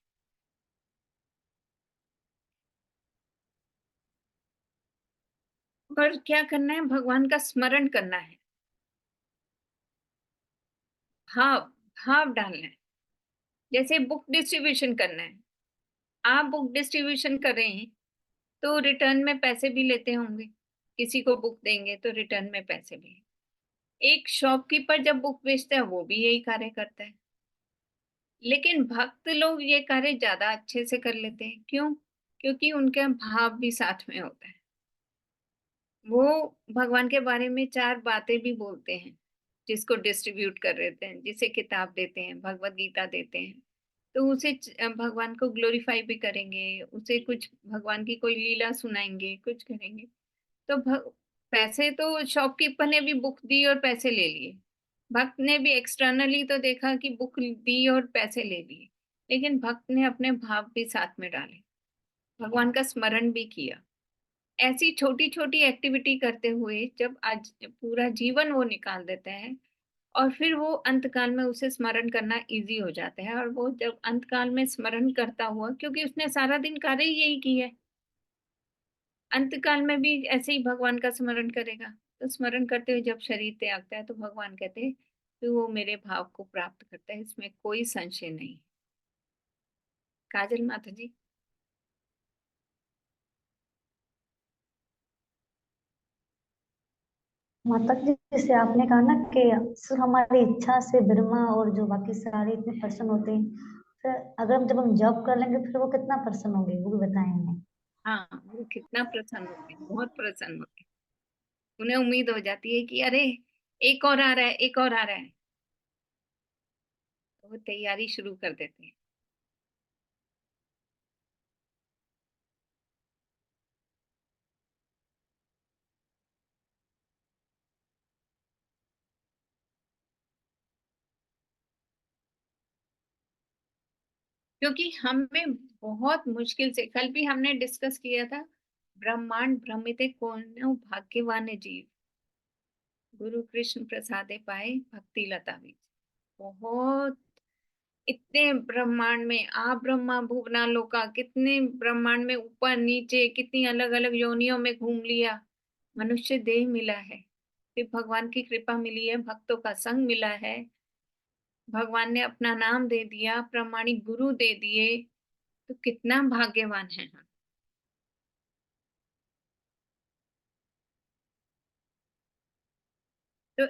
पर क्या करना है? भगवान का स्मरण करना है, भाव भाव डालना है। जैसे बुक डिस्ट्रीब्यूशन करना है, आप बुक डिस्ट्रीब्यूशन कर रहे हैं तो रिटर्न में पैसे भी लेते होंगे, किसी को बुक देंगे तो रिटर्न में पैसे भी। एक शॉपकीपर जब बुक बेचता है वो भी यही कार्य करता है। लेकिन भक्त लोग ये कार्य ज्यादा अच्छे से कर लेते हैं। क्यों? क्योंकि उनका भाव भी साथ में होता है। वो भगवान के बारे में 4 बातें भी बोलते हैं, जिसको डिस्ट्रीब्यूट कर देते हैं, जिसे किताब देते हैं, भगवत गीता देते हैं, तो उसे भगवान को ग्लोरीफाई भी करेंगे, उसे कुछ भगवान की कोई लीला सुनाएंगे, कुछ करेंगे। तो पैसे तो शॉपकीपर ने भी बुक दी और पैसे ले लिए, भक्त ने भी एक्सटर्नली तो देखा कि बुक दी और पैसे ले लिए, लेकिन भक्त ने अपने भाव भी साथ में डाले, भगवान का स्मरण भी किया। ऐसी छोटी छोटी एक्टिविटी करते हुए जब आज पूरा जीवन वो निकाल देते हैं, और फिर वो अंतकाल में उसे स्मरण करना इजी हो जाता है। और वो जब अंतकाल में स्मरण करता हुआ, क्योंकि उसने सारा दिन कार्य ही यही की है, अंतकाल में भी ऐसे ही भगवान का स्मरण करेगा। तो स्मरण करते हुए जब शरीर त्यागता है तो भगवान कहते हैं कि वो मेरे भाव को प्राप्त करता है, इसमें कोई संशय नहीं। काजल माता जी। माता जी, जैसे आपने कहा ना कि सिर्फ हमारी इच्छा से ब्रह्मा और जो बाकी सारे इतने प्रसन्न होते हैं, फिर अगर हम जब हम जॉब कर लेंगे फिर वो कितना प्रसन्न होंगे, वो भी बताएं हमें। हाँ, वो कितना प्रसन्न होते हैं, बहुत प्रसन्न होते हैं। उन्हें उम्मीद हो जाती है कि अरे एक और आ रहा है, एक और आ रहा है, तो वो तैयारी शुरू कर देते हैं। क्योंकि हमें बहुत मुश्किल से, कल भी हमने डिस्कस किया था, ब्रह्मांड भ्रमित कौन भाग्यवान जीव, गुरु कृष्ण प्रसादे पाए भक्ति लता बीज। बहुत, इतने ब्रह्मांड में आ ब्रह्मा भुवना लोका, कितने ब्रह्मांड में ऊपर नीचे कितनी अलग अलग योनियों में घूम लिया, मनुष्य देह मिला है, फिर भगवान की कृपा मिली है, भक्तों का संग मिला है, भगवान ने अपना नाम दे दिया, प्रामाणिक गुरु दे दिए, तो कितना भाग्यवान है हम। तो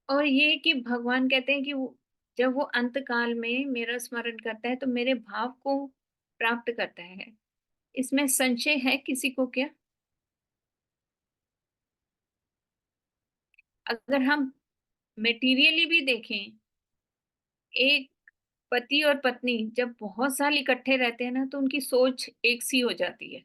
और ये कि भगवान कहते हैं कि जब वो अंत काल में मेरा स्मरण करता है तो मेरे भाव को प्राप्त करता है, इसमें संशय है किसी को क्या? अगर हम मेटीरियली भी देखें, एक पति और पत्नी जब बहुत साल इकट्ठे रहते हैं ना, तो उनकी सोच एक सी हो जाती है।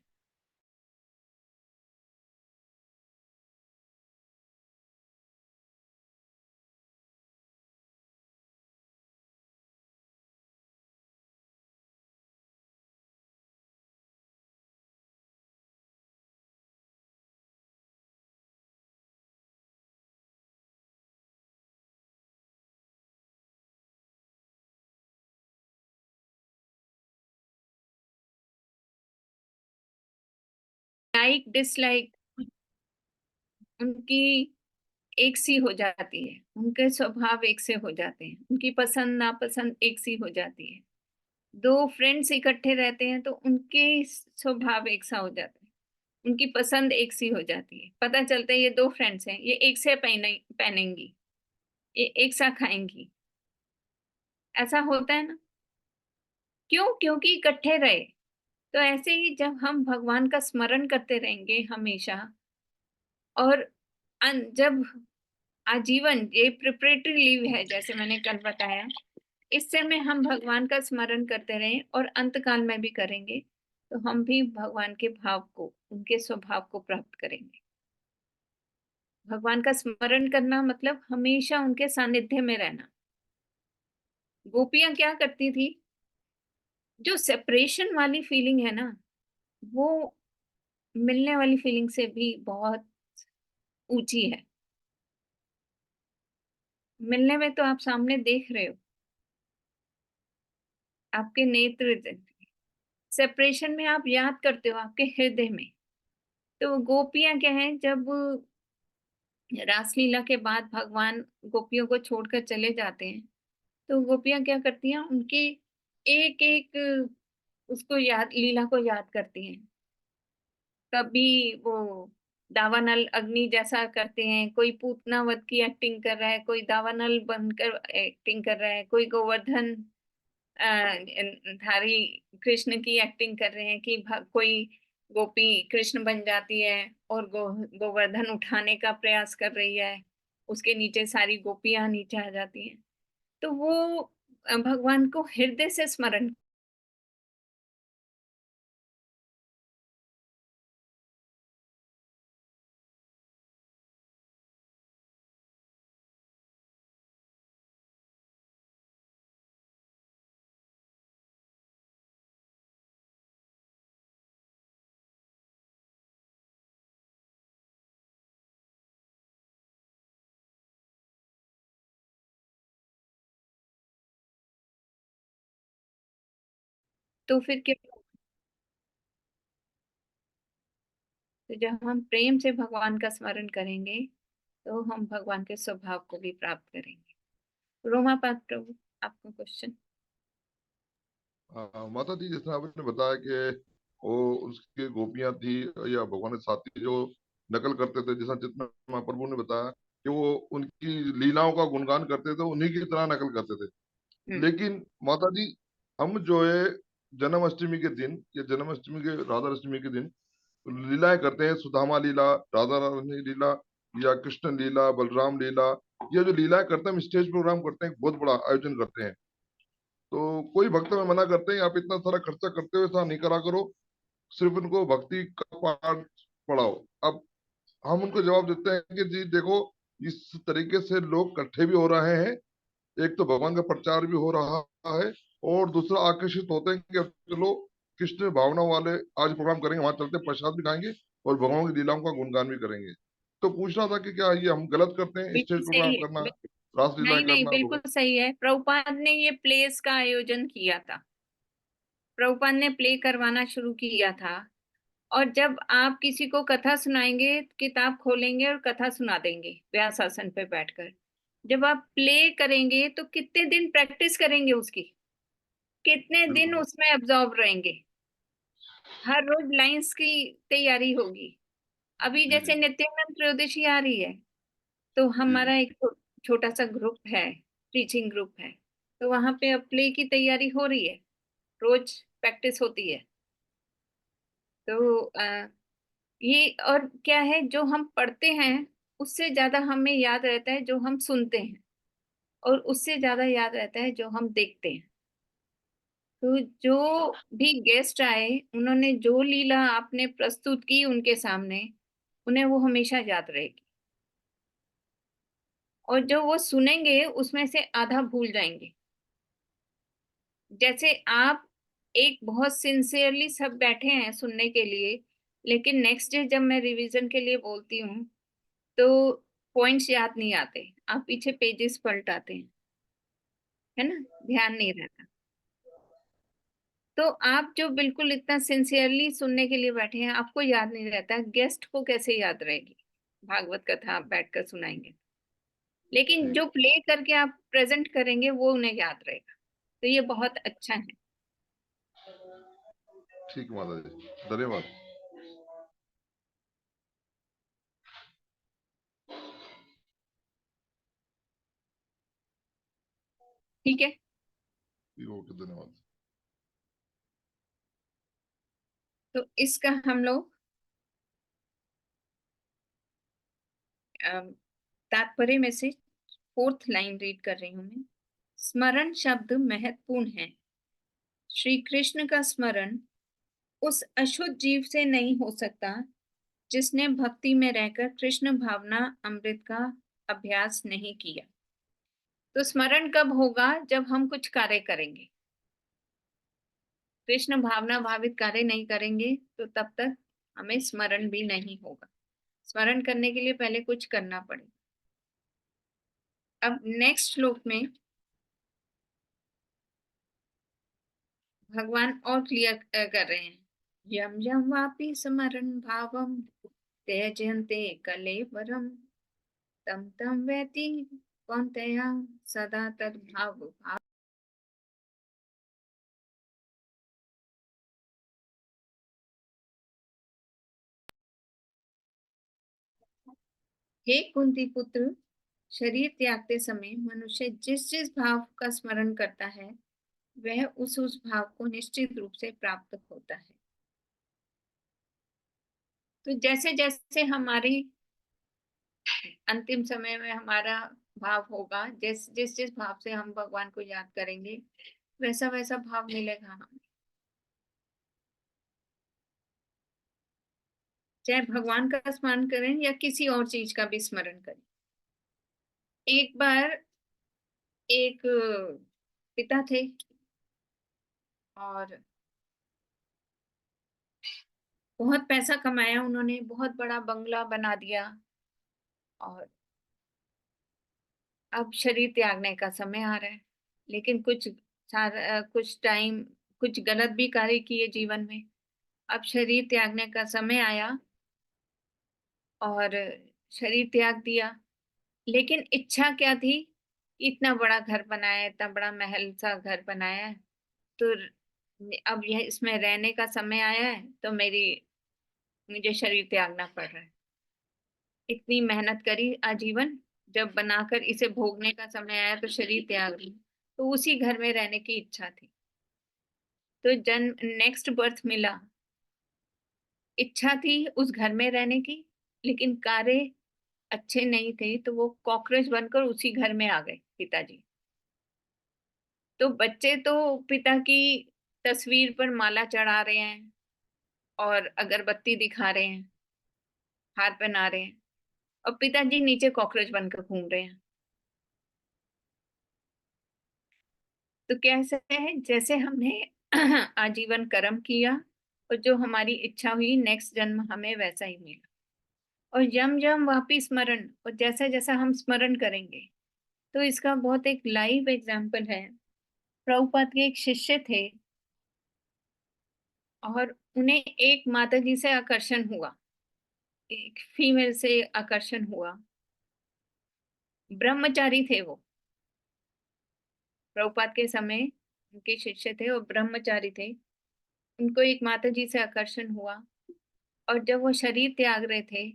लाइक डिसलाइक उनकी एक सी हो जाती है, उनके स्वभाव एक से हो जाते हैं, उनकी पसंद नापसंद एक सी हो जाती है। दो फ्रेंड्स इकट्ठे रहते हैं तो उनके स्वभाव एक सा हो जाता है, उनकी पसंद एक सी हो जाती है, पता चलता है ये दो फ्रेंड्स हैं, ये एक से पहनेंगी, ये एक सा खाएंगी, ऐसा होता है ना। क्यों? क्योंकि इकट्ठे रहे। तो ऐसे ही जब हम भगवान का स्मरण करते रहेंगे हमेशा, और जब आजीवन ये प्रिपरेटरी लीव है जैसे मैंने कल बताया, इस समय हम भगवान का स्मरण करते रहें और अंतकाल में भी करेंगे, तो हम भी भगवान के भाव को, उनके स्वभाव को प्राप्त करेंगे। भगवान का स्मरण करना मतलब हमेशा उनके सानिध्य में रहना। गोपियां क्या करती थी, जो सेपरेशन वाली फीलिंग है ना, वो मिलने वाली फीलिंग से भी बहुत ऊंची है। मिलने में तो आप सामने देख रहे हो, आपके नेत्र, सेपरेशन में आप याद करते हो आपके हृदय में। तो गोपियां क्या है, जब रासलीला के बाद भगवान गोपियों को छोड़कर चले जाते हैं, तो गोपियां क्या करती हैं, उनके एक एक उसको याद, लीला को याद करती हैं। कभी वो दावानल अग्नि जैसा करते हैं, कोई पूतनावत की एक्टिंग कर रहा है, कोई दावानल बनकर एक्टिंग कर रहा है, कोई गोवर्धन धारी कृष्ण की एक्टिंग कर रहे हैं कि कोई गोपी कृष्ण बन जाती है और गोवर्धन उठाने का प्रयास कर रही है, उसके नीचे सारी गोपियां नीचे आ जाती हैं। तो वो भगवान को हृदय से स्मरण तो फिर क्या? तो जब हम प्रेम से भगवान का स्मरण करेंगे तो हम भगवान के स्वभाव को भी प्राप्त करेंगे। रोमा पाठ प्रभु, आपका क्वेश्चन। माता जी, जिस तरह आपने बताया कि वो उसकी गोपियां थी या भगवान के साथी जो नकल करते थे, जैसा जितना महाप्रभु ने बताया कि वो उनकी लीलाओं का गुणगान करते थे, उन्हीं की तरह नकल करते थे। लेकिन माता जी, हम जो है जन्माष्टमी के दिन या जन्माष्टमी के राधा अष्टमी के दिन लीलाएं करते हैं, सुदामा लीला, राधा रानी लीला या कृष्ण लीला, बलराम लीला, ये जो लीलाएं करते हैं, हम स्टेज प्रोग्राम करते हैं, बहुत बड़ा आयोजन करते हैं। तो कोई भक्त में मना करते हैं आप इतना सारा खर्चा करते हुए ऐसा नहीं करा करो, सिर्फ उनको भक्ति का पाठ पढ़ाओ। अब हम उनको जवाब देते हैं कि जी देखो, इस तरीके से लोग इकट्ठे भी हो रहे हैं, एक तो भगवान का प्रचार भी हो रहा है, और दूसरा आकर्षित होते हैं कि अब चलो कृष्ण भावना वाले आज प्रोग्राम करेंगे, वहां चलते प्रसाद भी खाएंगे और भगवान की लीलाओं का गुणगान भी करेंगे। तो पूछना था कि क्या ये हम गलत करते हैं, बिल्कुल स्टेज सही प्रोग्राम है। करना, रासलीलाएं नहीं नहीं, करना, बिल्कुल सही है। प्रभुपाद ने ये प्लेस का आयोजन किया था, प्रभुपाद ने प्ले करवाना शुरू किया था। और जब आप किसी को कथा सुनाएंगे, किताब खोलेंगे और कथा सुना देंगे व्यास आसन पे बैठकर, जब आप प्ले करेंगे तो कितने दिन प्रैक्टिस करेंगे उसकी, कितने दिन बिल्कुल। उसमें एब्जॉर्ब रहेंगे, हर रोज लाइंस की तैयारी होगी। अभी जी जैसे जी नित्यानंद त्रयोदशी आ रही है, तो जी जी हमारा एक छोटा सा ग्रुप है, टीचिंग ग्रुप है, तो वहां पे अब प्ले की तैयारी हो रही है, रोज प्रैक्टिस होती है। तो ये और क्या है, जो हम पढ़ते हैं उससे ज्यादा हमें याद रहता है जो हम सुनते हैं, और उससे ज्यादा याद रहता है जो हम देखते हैं। तो जो भी गेस्ट आए, उन्होंने जो लीला आपने प्रस्तुत की उनके सामने, उन्हें वो हमेशा याद रहेगी, और जो वो सुनेंगे उसमें से आधा भूल जाएंगे। जैसे आप एक बहुत सिंसियरली सब बैठे हैं सुनने के लिए, लेकिन नेक्स्ट डे जब मैं रिवीजन के लिए बोलती हूँ तो पॉइंट्स याद नहीं आते, आप पीछे पेजेस पलटाते हैं, है ना, ध्यान नहीं रहता। तो आप जो बिल्कुल इतना सिंसियरली सुनने के लिए बैठे हैं, आपको याद नहीं रहता, गेस्ट को कैसे याद रहेगी भागवत कथा आप बैठकर सुनाएंगे। लेकिन ठीक। जो प्ले करके आप प्रेजेंट करेंगे वो उन्हें याद रहेगा, तो ये बहुत अच्छा है। ठीक माता जी, धन्यवाद। ठीक है, ओके, धन्यवाद। तो इसका हम लोग तात्पर्य में से फोर्थ लाइन रीड कर रही हूं मैं। स्मरण शब्द महत्वपूर्ण है। श्री कृष्ण का स्मरण उस अशुद्ध जीव से नहीं हो सकता जिसने भक्ति में रहकर कृष्ण भावना अमृत का अभ्यास नहीं किया। तो स्मरण कब होगा? जब हम कुछ कार्य करेंगे। कृष्ण भावना भावित कार्य नहीं करेंगे तो तब तक हमें स्मरण भी नहीं होगा। स्मरण करने के लिए पहले कुछ करना पड़ेगा। अब नेक्स्ट श्लोक में भगवान और क्लियर कर रहे हैं। यम यम वापि स्मरण भावम त्यजन्ते कलेवरम तम तम वैति कौन्तेय सदा तद्भाव भाव। हे कुंती पुत्र, शरीर त्यागते समय मनुष्य जिस जिस भाव का स्मरण करता है वह उस भाव को निश्चित रूप से प्राप्त होता है। तो जैसे जैसे हमारी अंतिम समय में हमारा भाव होगा, जिस जिस जिस भाव से हम भगवान को याद करेंगे, वैसा वैसा भाव मिलेगा हमें। चाहे भगवान का स्मरण करें या किसी और चीज का भी स्मरण करें। एक बार एक पिता थे और बहुत पैसा कमाया उन्होंने, बहुत बड़ा बंगला बना दिया, और अब शरीर त्यागने का समय आ रहा है। लेकिन कुछ टाइम कुछ गलत भी कार्य किए जीवन में। अब शरीर त्यागने का समय आया और शरीर त्याग दिया, लेकिन इच्छा क्या थी? इतना बड़ा घर बनाया है, इतना बड़ा महल सा घर बनाया है, तो अब यह इसमें रहने का समय आया है, तो मुझे शरीर त्यागना पड़ रहा है। इतनी मेहनत करी आजीवन, जब बनाकर इसे भोगने का समय आया तो शरीर त्याग दी। तो उसी घर में रहने की इच्छा थी, तो जन्म, नेक्स्ट बर्थ मिला। इच्छा थी उस घर में रहने की, लेकिन कार्य अच्छे नहीं थे, तो वो कॉकरोच बनकर उसी घर में आ गए पिताजी। तो बच्चे तो पिता की तस्वीर पर माला चढ़ा रहे हैं और अगरबत्ती दिखा रहे हैं, हार पहना रहे हैं, और पिताजी नीचे कॉकरोच बनकर घूम रहे हैं। तो कैसे है? जैसे हमने आजीवन कर्म किया और जो हमारी इच्छा हुई, नेक्स्ट जन्म हमें वैसा ही मिला। और यम यम वापिस स्मरण, और जैसा जैसा हम स्मरण करेंगे, तो इसका बहुत एक लाइव एग्जाम्पल है। प्रभुपाद के एक शिष्य थे और उन्हें एक माता जी से आकर्षण हुआ, एक फीमेल से आकर्षण हुआ। ब्रह्मचारी थे वो, प्रभुपाद के समय उनके शिष्य थे और ब्रह्मचारी थे। उनको एक माता जी से आकर्षण हुआ, और जब वो शरीर त्याग रहे थे,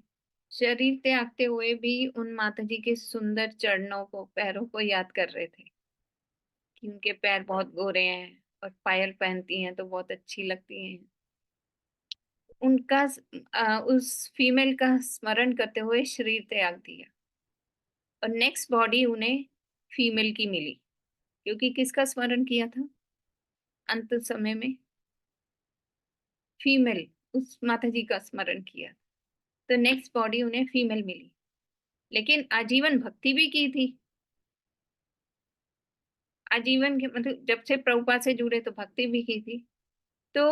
शरीर त्यागते हुए भी उन माता जी के सुंदर चरणों को, पैरों को याद कर रहे थे कि उनके पैर बहुत गोरे हैं और पायल पहनती हैं तो बहुत अच्छी लगती हैं। उनका उस फीमेल का स्मरण करते हुए शरीर त्याग दिया, और नेक्स्ट बॉडी उन्हें फीमेल की मिली, क्योंकि किसका स्मरण किया था अंत समय में? फीमेल, उस माता जी का स्मरण किया, तो नेक्स्ट बॉडी उन्हें फीमेल मिली। लेकिन आजीवन भक्ति भी की थी। आजीवन के मतलब जब से प्रभुपाद से जुड़े तो भक्ति भी की थी। तो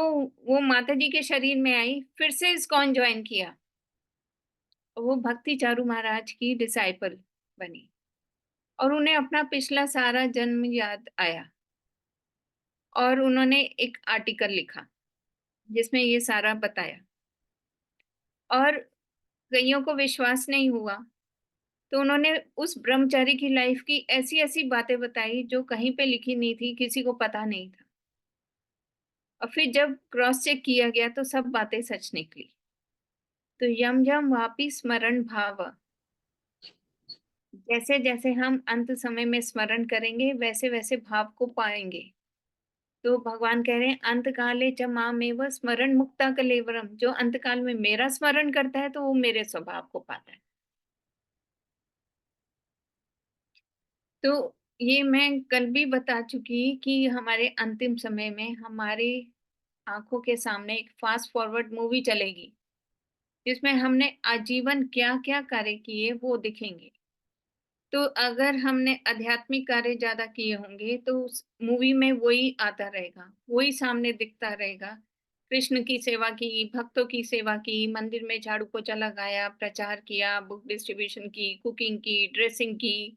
वो माता जी के शरीर में आई, फिर से इस्कॉन ज्वाइन किया, वो भक्ति चारू महाराज की डिसाइपल बनी, और उन्हें अपना पिछला सारा जन्म याद आया, और उन्होंने एक आर्टिकल लिखा जिसमें ये सारा बताया। और कईयों को विश्वास नहीं हुआ, तो उन्होंने उस ब्रह्मचारी की लाइफ की ऐसी ऐसी बातें बताई जो कहीं पे लिखी नहीं थी, किसी को पता नहीं था। और फिर जब क्रॉस चेक किया गया तो सब बातें सच निकली। तो यम यम वापि स्मरण भाव, जैसे जैसे हम अंत समय में स्मरण करेंगे वैसे वैसे भाव को पाएंगे। तो भगवान कह रहे हैं अंत काले च मामेव स्मरण मुक्ता कलेवरम, जो अंत काल में मेरा स्मरण करता है तो वो मेरे स्वभाव को पाता है। तो ये मैं कल भी बता चुकी कि हमारे अंतिम समय में हमारी आंखों के सामने एक फास्ट फॉरवर्ड मूवी चलेगी, जिसमें हमने आजीवन क्या क्या कार्य किए वो दिखेंगे। तो अगर हमने आध्यात्मिक कार्य ज्यादा किए होंगे तो उस मूवी में वही आता रहेगा, वही सामने दिखता रहेगा। कृष्ण की सेवा की, भक्तों की सेवा की, मंदिर में झाड़ू पोछा लगाया, प्रचार किया, बुक डिस्ट्रीब्यूशन की, कुकिंग की, ड्रेसिंग की,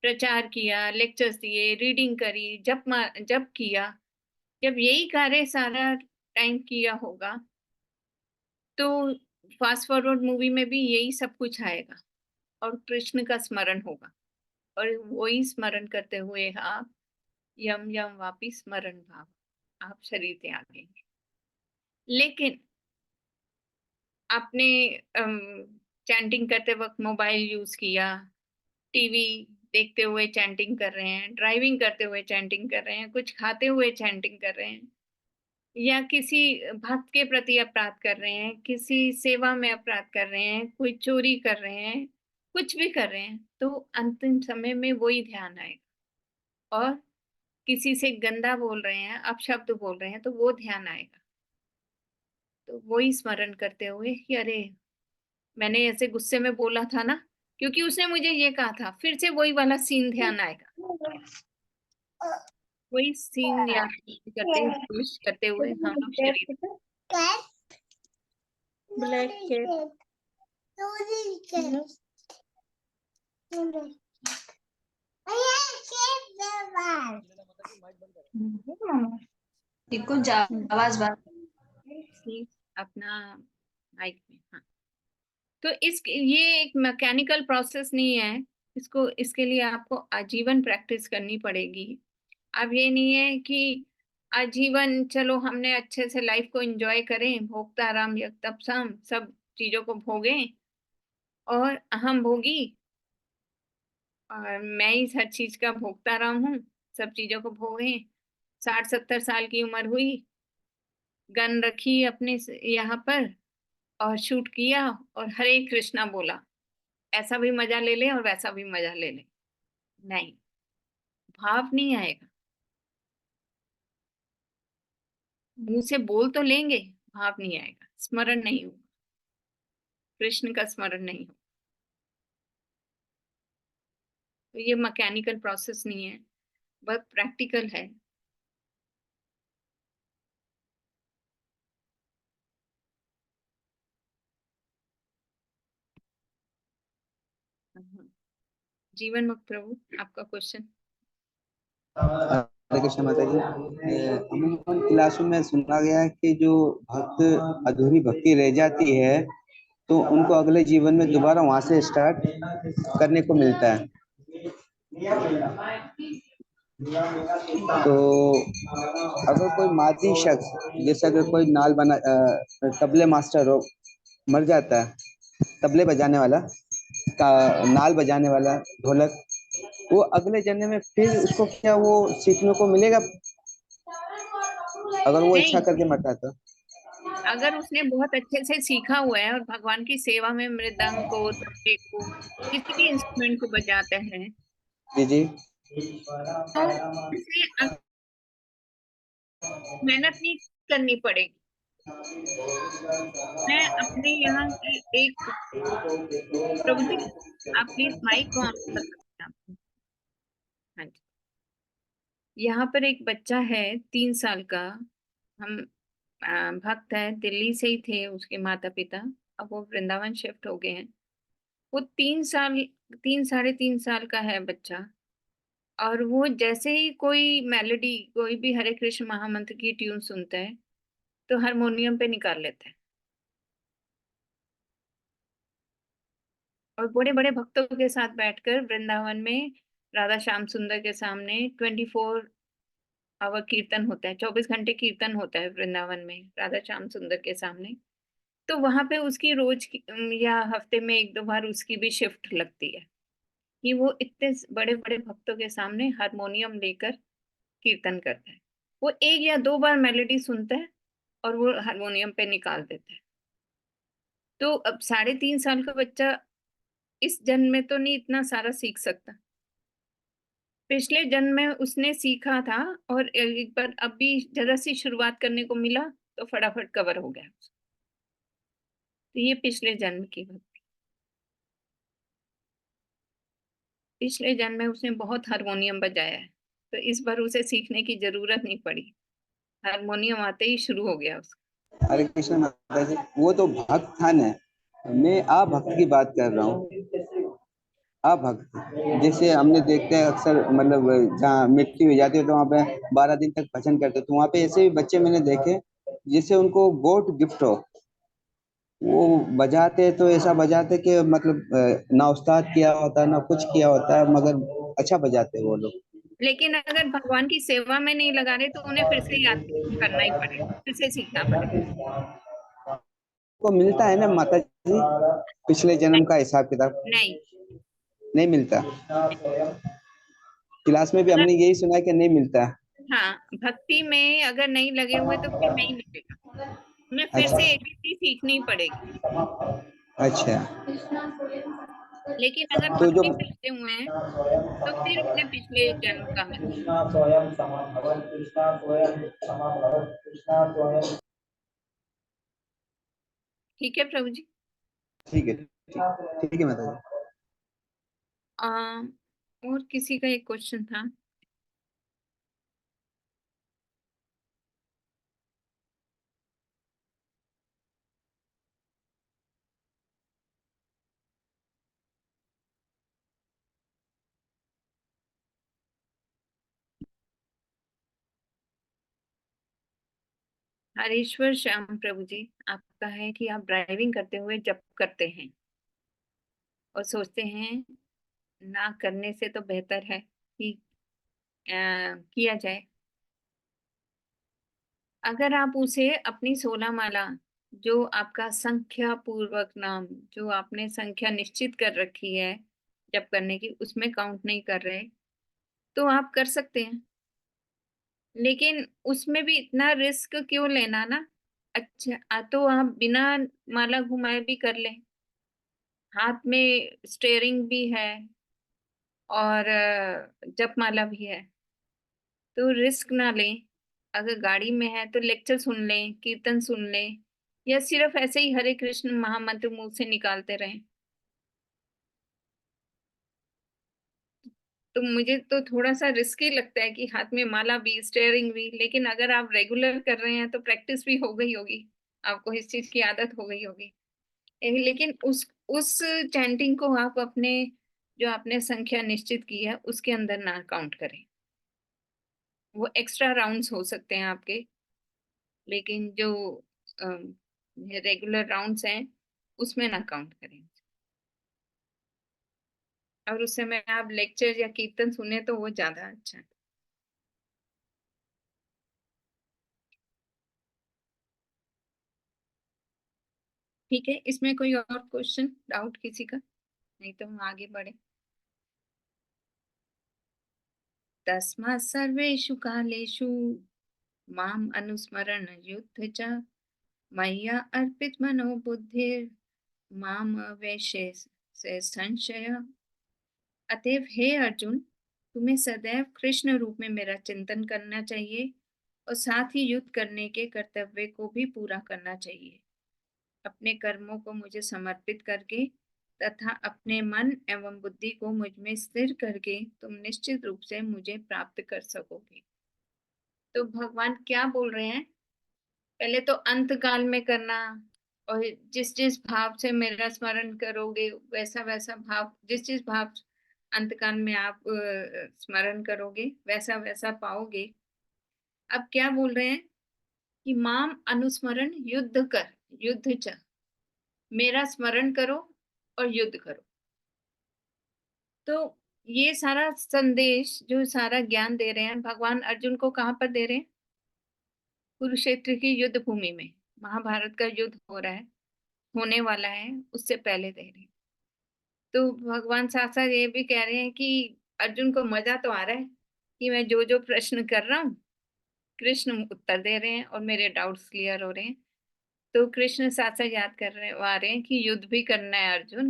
प्रचार किया, लेक्चर्स दिए, रीडिंग करी, जप किया। जब यही कार्य सारा टाइम किया होगा तो फास्ट फॉरवर्ड मूवी में भी यही सब कुछ आएगा और कृष्ण का स्मरण होगा, और वही स्मरण करते हुए आप यम यम वापि स्मरण भाव, आप शरीर त्यागेंगे। लेकिन आपने चैंटिंग करते वक्त मोबाइल यूज किया, टीवी देखते हुए चैंटिंग कर रहे हैं, ड्राइविंग करते हुए चैंटिंग कर रहे हैं, कुछ खाते हुए चैंटिंग कर रहे हैं, या किसी भक्त के प्रति अपराध कर रहे हैं, किसी सेवा में अपराध कर रहे हैं, कोई चोरी कर रहे हैं, कुछ भी कर रहे हैं, तो अंतिम समय में वही ध्यान आएगा। और किसी से गंदा बोल रहे हैं, अपशब्द बोल रहे हैं, तो वो ध्यान आएगा। तो वही स्मरण करते हुए कि अरे मैंने ऐसे गुस्से में बोला था ना, क्योंकि उसने मुझे ये कहा था, फिर से वही वाला सीन ध्यान आएगा। वही सीन याद करते कोशिश करते हुए हम लोग शरीर ब्लैक कैप कुछ आवाज बात प्लीज अपना माइक में। हाँ, तो ये एक मैकेनिकल प्रोसेस नहीं है। इसको इसके लिए आपको आजीवन प्रैक्टिस करनी पड़ेगी। अब ये नहीं है कि आजीवन चलो हमने अच्छे से लाइफ को एंजॉय करें, भोक्ताराम यक तपसम, सब चीजों को भोगें और अहम भोगी और मैं ही हर चीज का भोक्ताराम हूँ, सब चीजों को भोगें। 60-70 साल की उम्र हुई, गन रखी अपने यहाँ पर और शूट किया और हरे कृष्णा बोला, ऐसा भी मजा ले ले और वैसा भी मजा ले ले। नहीं, भाव नहीं आएगा। मुंह से बोल तो लेंगे, भाव नहीं आएगा, स्मरण नहीं होगा, कृष्ण का स्मरण नहीं होगा। तो ये मैकेनिकल प्रोसेस नहीं है, बहुत प्रैक्टिकल है। जीवन मुक्त प्रभु, आपका क्वेश्चन। हरे कृष्ण माता जी। अमूमन क्लासों में सुना गया है कि जो भक्त अधूरी भक्ति रह जाती है तो उनको अगले जीवन में दोबारा वहां से स्टार्ट करने को मिलता है। तो अगर कोई मादी शख्स, जैसे अगर कोई तबले मास्टर हो, मर जाता है, तबले बजाने वाला का नाल बजाने वाला ढोलक, वो अगले जन्म में फिर उसको क्या वो सीखने को मिलेगा अगर वो इच्छा नहीं, करके मरता है तो? अगर उसने बहुत अच्छे से सीखा हुआ है और भगवान की सेवा में मृदंग को, तबले को, किसी भी इंस्ट्रूमेंट को बजाते हैं, जी जी। तो उसे मेहनत नहीं करनी पड़ेगी। मैं अपने यहाँ की एक, प्रभु जी आप प्लीज माइक को ऑन कर सकते हैं आप? हाँ जी। यहाँ पर एक बच्चा है 3 साल का। हम भक्त है, दिल्ली से ही थे उसके माता पिता, अब वो वृंदावन शिफ्ट हो गए हैं। वो 3 साल, 3 साढ़े 3 साल का है बच्चा, और वो जैसे ही कोई मेलोडी, कोई भी हरे कृष्ण महामंत्र की ट्यून सुनता है तो हारमोनियम पे निकाल लेता है। और बड़े बड़े भक्तों के साथ बैठकर वृंदावन में राधा श्याम सुंदर के सामने 24 आवर कीर्तन होता है, 24 घंटे कीर्तन होता है वृंदावन में राधा श्याम सुंदर के सामने। तो वहां पे उसकी रोज या हफ्ते में 1-2 बार उसकी भी शिफ्ट लगती है कि वो इतने बड़े बड़े भक्तों के सामने हारमोनियम लेकर कीर्तन करता है। वो 1 या 2 बार मेलोडी सुनता है और वो हारमोनियम पे निकाल देता है। तो अब 3.5 साल का बच्चा इस जन्म में तो नहीं इतना सारा सीख सकता, पिछले जन्म में उसने सीखा था और एक बार अभी जरा सी शुरुआत करने को मिला तो फटाफट कवर हो गया। तो ये पिछले जन्म की बात। पिछले जन्म में उसने बहुत हारमोनियम बजाया है, तो इस बार उसे सीखने की जरूरत नहीं पड़ी, हारमोनियम आते ही शुरू हो गया उसका। हरे कृष्ण माता जी, वो तो भक्त था ना, मैं आप भक्त की बात कर रहा हूँ। आप भक्त जैसे हमने देखते हैं अक्सर, मतलब जहाँ मृत्यु हो जाती है तो वहाँ पे 12 दिन तक भजन करते हैं, तो वहाँ पे ऐसे भी बच्चे मैंने देखे जिसे उनको गोट गिफ्ट हो, वो बजाते तो ऐसा बजाते कि मतलब ना उस्ताद किया होता ना कुछ किया होता है, मगर अच्छा बजाते वो लोग। लेकिन अगर भगवान की सेवा में नहीं लगा रहे तो उन्हें फिर से याद करना ही पड़ेगा, फिर से सीखना पड़ेगा। को मिलता है ना माता जी पिछले जन्म का हिसाब किताब? नहीं, नहीं मिलता। क्लास में भी अगर, हमने यही सुना है कि नहीं मिलता। हाँ, भक्ति में अगर नहीं लगे हुए तो फिर नहीं मिलेगा, उन्हें फिर अच्छा से एबीसी सीखनी पड़ेगी। अच्छा। लेकिन अगर तो जो भक्ति में लगे हुए हैं तो फिर उन्हें पिछले जन्म का मिलता है। ठीक है प्रभु जी। ठीक है, ठीक है माता जी। आ, और किसी का एक क्वेश्चन था। हरीश्वर श्याम प्रभु जी, आपका है कि आप ड्राइविंग करते हुए जप करते हैं और सोचते हैं ना करने से तो बेहतर है कि किया जाए। अगर आप उसे अपनी 16 माला, जो आपका संख्या पूर्वक नाम, जो आपने संख्या निश्चित कर रखी है जप करने की, उसमें काउंट नहीं कर रहे, तो आप कर सकते हैं। लेकिन उसमें भी इतना रिस्क क्यों लेना ना। अच्छा, तो आप बिना माला घुमाए भी कर लें। हाथ में स्टेयरिंग भी है और जप माला भी है, तो रिस्क ना लें। अगर गाड़ी में है तो लेक्चर सुन लें, कीर्तन सुन लें, या सिर्फ ऐसे ही हरे कृष्ण महामंत्र मुंह से निकालते रहें। तो मुझे तो थोड़ा सा रिस्की लगता है कि हाथ में माला भी, स्टेयरिंग भी। लेकिन अगर आप रेगुलर कर रहे हैं तो प्रैक्टिस भी हो गई होगी, आपको इस चीज की आदत हो गई होगी। लेकिन उस चैंटिंग को आप अपने, जो आपने संख्या निश्चित की है, उसके अंदर ना काउंट करें। वो एक्स्ट्रा राउंड्स हो सकते हैं आपके, लेकिन जो रेगुलर राउंड्स हैं उसमें ना काउंट करें। और उस समय आप लेक्चर या कीर्तन सुने तो वो ज्यादा अच्छा है। ठीक है, इसमें कोई और क्वेश्चन, डाउट किसी का? नहीं तो हम आगे बढ़े। तस्मात् सर्वेषु कालेषु माम अनुस्मरण युद्ध च मय्या अर्पित मनो बुद्धिर माम वैशे से संशय। अतएव हे अर्जुन, तुम्हें सदैव कृष्ण रूप में मेरा चिंतन करना चाहिए और साथ ही युद्ध करने के कर्तव्य को भी पूरा करना चाहिए। अपने कर्मों को मुझे समर्पित करके तथा अपने मन एवं बुद्धि को मुझ में स्थिर करके तुम निश्चित रूप से मुझे प्राप्त कर सकोगे। तो भगवान क्या बोल रहे हैं? पहले तो अंत काल में करना, और जिस जिस भाव से मेरा स्मरण करोगे वैसा वैसा भाव, जिस जिस भाव अंत काल में आप स्मरण करोगे वैसा वैसा पाओगे। अब क्या बोल रहे हैं कि माम अनुस्मरण युद्ध कर, युद्ध च, मेरा स्मरण करो और युद्ध करो। तो ये सारा संदेश, जो सारा ज्ञान दे रहे हैं भगवान अर्जुन को, कहाँ पर दे रहे हैं? कुरुक्षेत्र की युद्ध भूमि में। महाभारत का युद्ध हो रहा है, होने वाला है, उससे पहले दे रहे हैं। तो भगवान साथ साथ ये भी कह रहे हैं कि अर्जुन को मजा तो आ रहा है कि मैं जो जो प्रश्न कर रहा हूँ, कृष्ण उत्तर दे रहे हैं और मेरे डाउट्स क्लियर हो रहे हैं। तो कृष्ण साथ साथ याद कर रहे आ रहे हैं कि युद्ध भी करना है अर्जुन,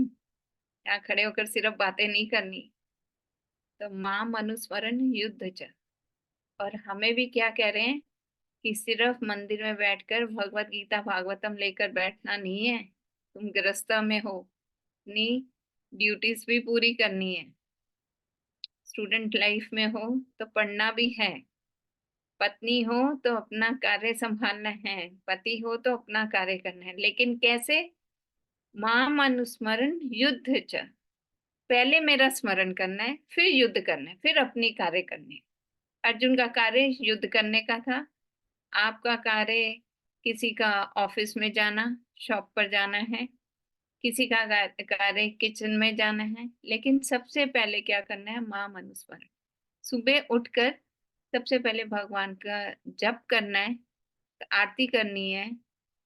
यहाँ खड़े होकर सिर्फ बातें नहीं करनी। तो माम अनुस्मरण युद्ध च। और हमें भी क्या कह रहे हैं कि सिर्फ मंदिर में बैठकर भगवत गीता भागवतम लेकर बैठना नहीं है। तुम गृहस्थ में हो, अपनी ड्यूटीज भी पूरी करनी है। स्टूडेंट लाइफ में हो तो पढ़ना भी है, पत्नी हो तो अपना कार्य संभालना है, पति हो तो अपना कार्य करना है। लेकिन कैसे? माम अनुस्मरण युद्ध च, पहले मेरा स्मरण करना है, फिर युद्ध करना है, फिर अपनी कार्य करने। अर्जुन का कार्य युद्ध करने का था, आपका कार्य किसी का ऑफिस में जाना, शॉप पर जाना है, किसी का कार्य किचन में जाना है। लेकिन सबसे पहले क्या करना है? मां अनुस्मरण। सुबह उठकर सबसे पहले भगवान का जप करना है, आरती करनी है,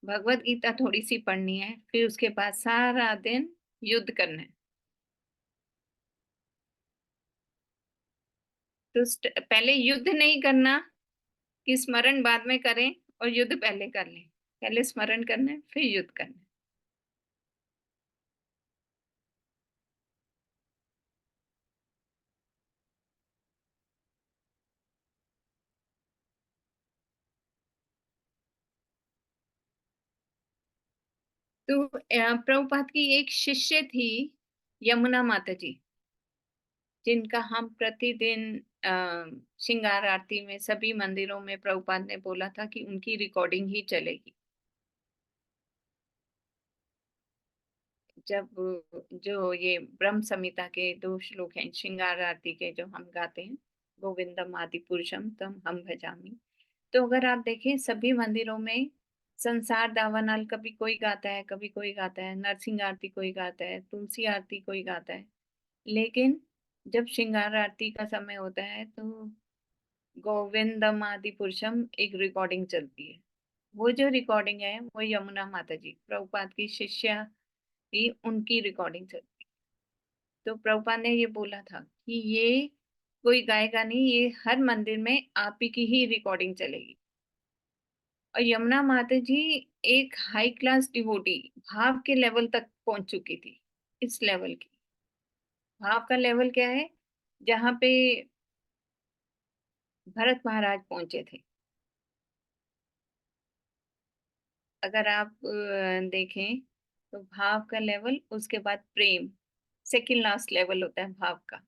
भगवत गीता थोड़ी सी पढ़नी है, फिर उसके बाद सारा दिन युद्ध करना है। तो पहले युद्ध नहीं करना कि स्मरण बाद में करें और युद्ध पहले कर लें। पहले स्मरण करना है, फिर युद्ध करना है। तो प्रभुपाद की एक शिष्य थी, यमुना माता जी, जिनका हम प्रतिदिन श्रृंगार आरती में सभी मंदिरों में प्रभुपाद ने बोला था कि उनकी रिकॉर्डिंग ही चलेगी। जब जो ये ब्रह्म संहिता के 2 श्लोक हैं श्रृंगार आरती के, जो हम गाते हैं, गोविंदम आदि पुरुषम तम हम भजामि, तो अगर आप देखें सभी मंदिरों में संसार दावानल कभी कोई गाता है, कभी कोई गाता है, नरसिंह आरती कोई गाता है, तुलसी आरती कोई गाता है, लेकिन जब श्रृंगार आरती का समय होता है तो गोविंदम आदि पुरुषम एक रिकॉर्डिंग चलती है। वो जो रिकॉर्डिंग है वो यमुना माता जी प्रभुपाद की शिष्या ही, उनकी रिकॉर्डिंग चलती है। तो प्रभुपाद ने ये बोला था कि ये कोई गाएगा नहीं, ये हर मंदिर में आप ही की ही रिकॉर्डिंग चलेगी। और यमुना माता जी एक हाई क्लास डिवोटी, भाव के लेवल तक पहुंच चुकी थी। इस लेवल की भाव का लेवल क्या है, जहाँ पे भरत महाराज पहुंचे थे। अगर आप देखें तो भाव का लेवल, उसके बाद प्रेम, सेकंड लास्ट लेवल होता है भाव का,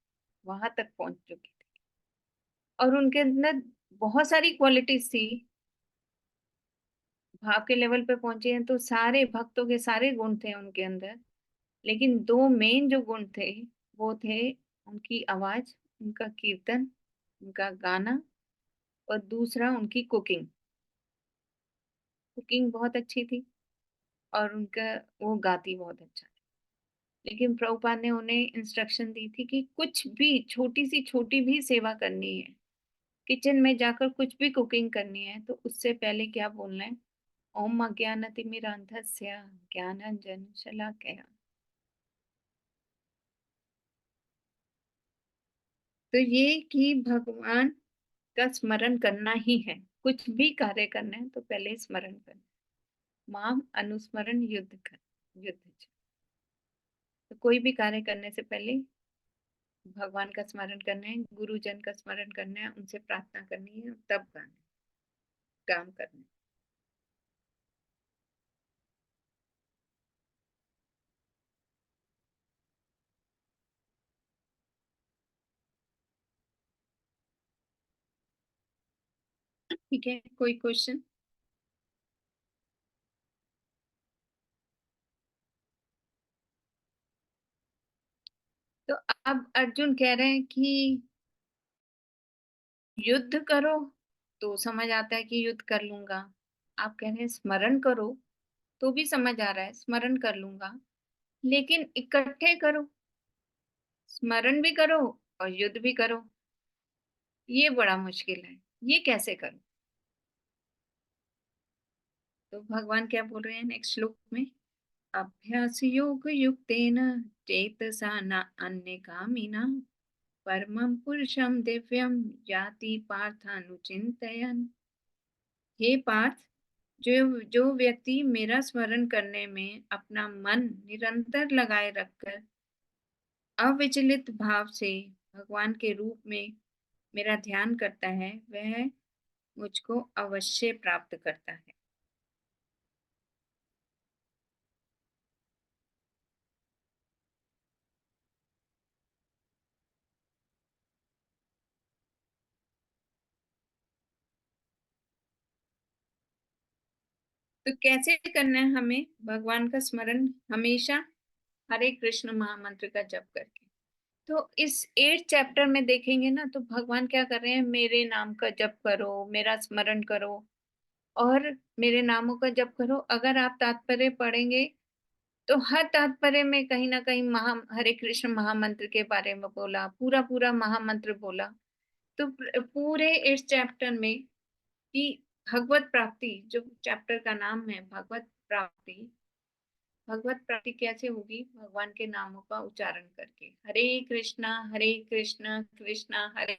वहां तक पहुंच चुकी थी। और उनके अंदर बहुत सारी क्वालिटीज थी, भाव के लेवल पे पहुंचे हैं तो सारे भक्तों के सारे गुण थे उनके अंदर। लेकिन दो मेन जो गुण थे वो थे उनकी आवाज, उनका कीर्तन, उनका गाना, और दूसरा उनकी कुकिंग। कुकिंग बहुत अच्छी थी और उनका वो गाती बहुत अच्छा थी। लेकिन प्रभुपाद ने उन्हें इंस्ट्रक्शन दी थी कि कुछ भी छोटी सी छोटी भी सेवा करनी है, किचन में जाकर कुछ भी कुकिंग करनी है, तो उससे पहले क्या बोलना है, ओम अज्ञानतिमिरान्धस्य ज्ञानांजन शलाकया। तो ये कि भगवान का स्मरण करना ही है, कुछ भी कार्य करना है तो पहले स्मरण करना। माम अनुस्मरण युद्ध कर, युद्ध च। तो कोई भी कार्य करने से पहले भगवान का स्मरण करना है, गुरुजन का स्मरण करना है, उनसे प्रार्थना करनी है, तब काम करना है। ठीक है, कोई क्वेश्चन? तो अब अर्जुन कह रहे हैं कि युद्ध करो, तो समझ आता है कि युद्ध कर लूंगा। आप कह रहे हैं स्मरण करो, तो भी समझ आ रहा है स्मरण कर लूंगा, लेकिन इकट्ठे करो, स्मरण भी करो और युद्ध भी करो, ये बड़ा मुश्किल है, ये कैसे करूं? तो भगवान क्या बोल रहे हैं नेक्स्ट श्लोक में, अभ्यास योग युक्तेन चेतसा न अन्य कामिना परमं पुरुषम दिव्यम याति पार्थानुचिंतयन्। हे पार्थ, जो जो व्यक्ति मेरा स्मरण करने में अपना मन निरंतर लगाए रखकर अविचलित भाव से भगवान के रूप में मेरा ध्यान करता है, वह मुझको अवश्य प्राप्त करता है। तो कैसे करना है हमें भगवान का स्मरण? हमेशा हरे कृष्ण महामंत्र का जप करके। तो इस 8 चैप्टर में देखेंगे ना, तो भगवान क्या कर रहे हैं, मेरे नाम का जप करो, मेरा स्मरण करो और मेरे नामों का जप करो। अगर आप तात्पर्य पढ़ेंगे तो हर तात्पर्य में कहीं ना कहीं हरे कृष्ण महामंत्र के बारे में बोला, पूरा पूरा महामंत्र बोला। तो पूरे इस चैप्टर में कि भगवत प्राप्ति, जो चैप्टर का नाम है भगवत प्राप्ति, भगवत प्राप्ति कैसे होगी, भगवान के नामों का उच्चारण करके, हरे कृष्णा कृष्णा हरे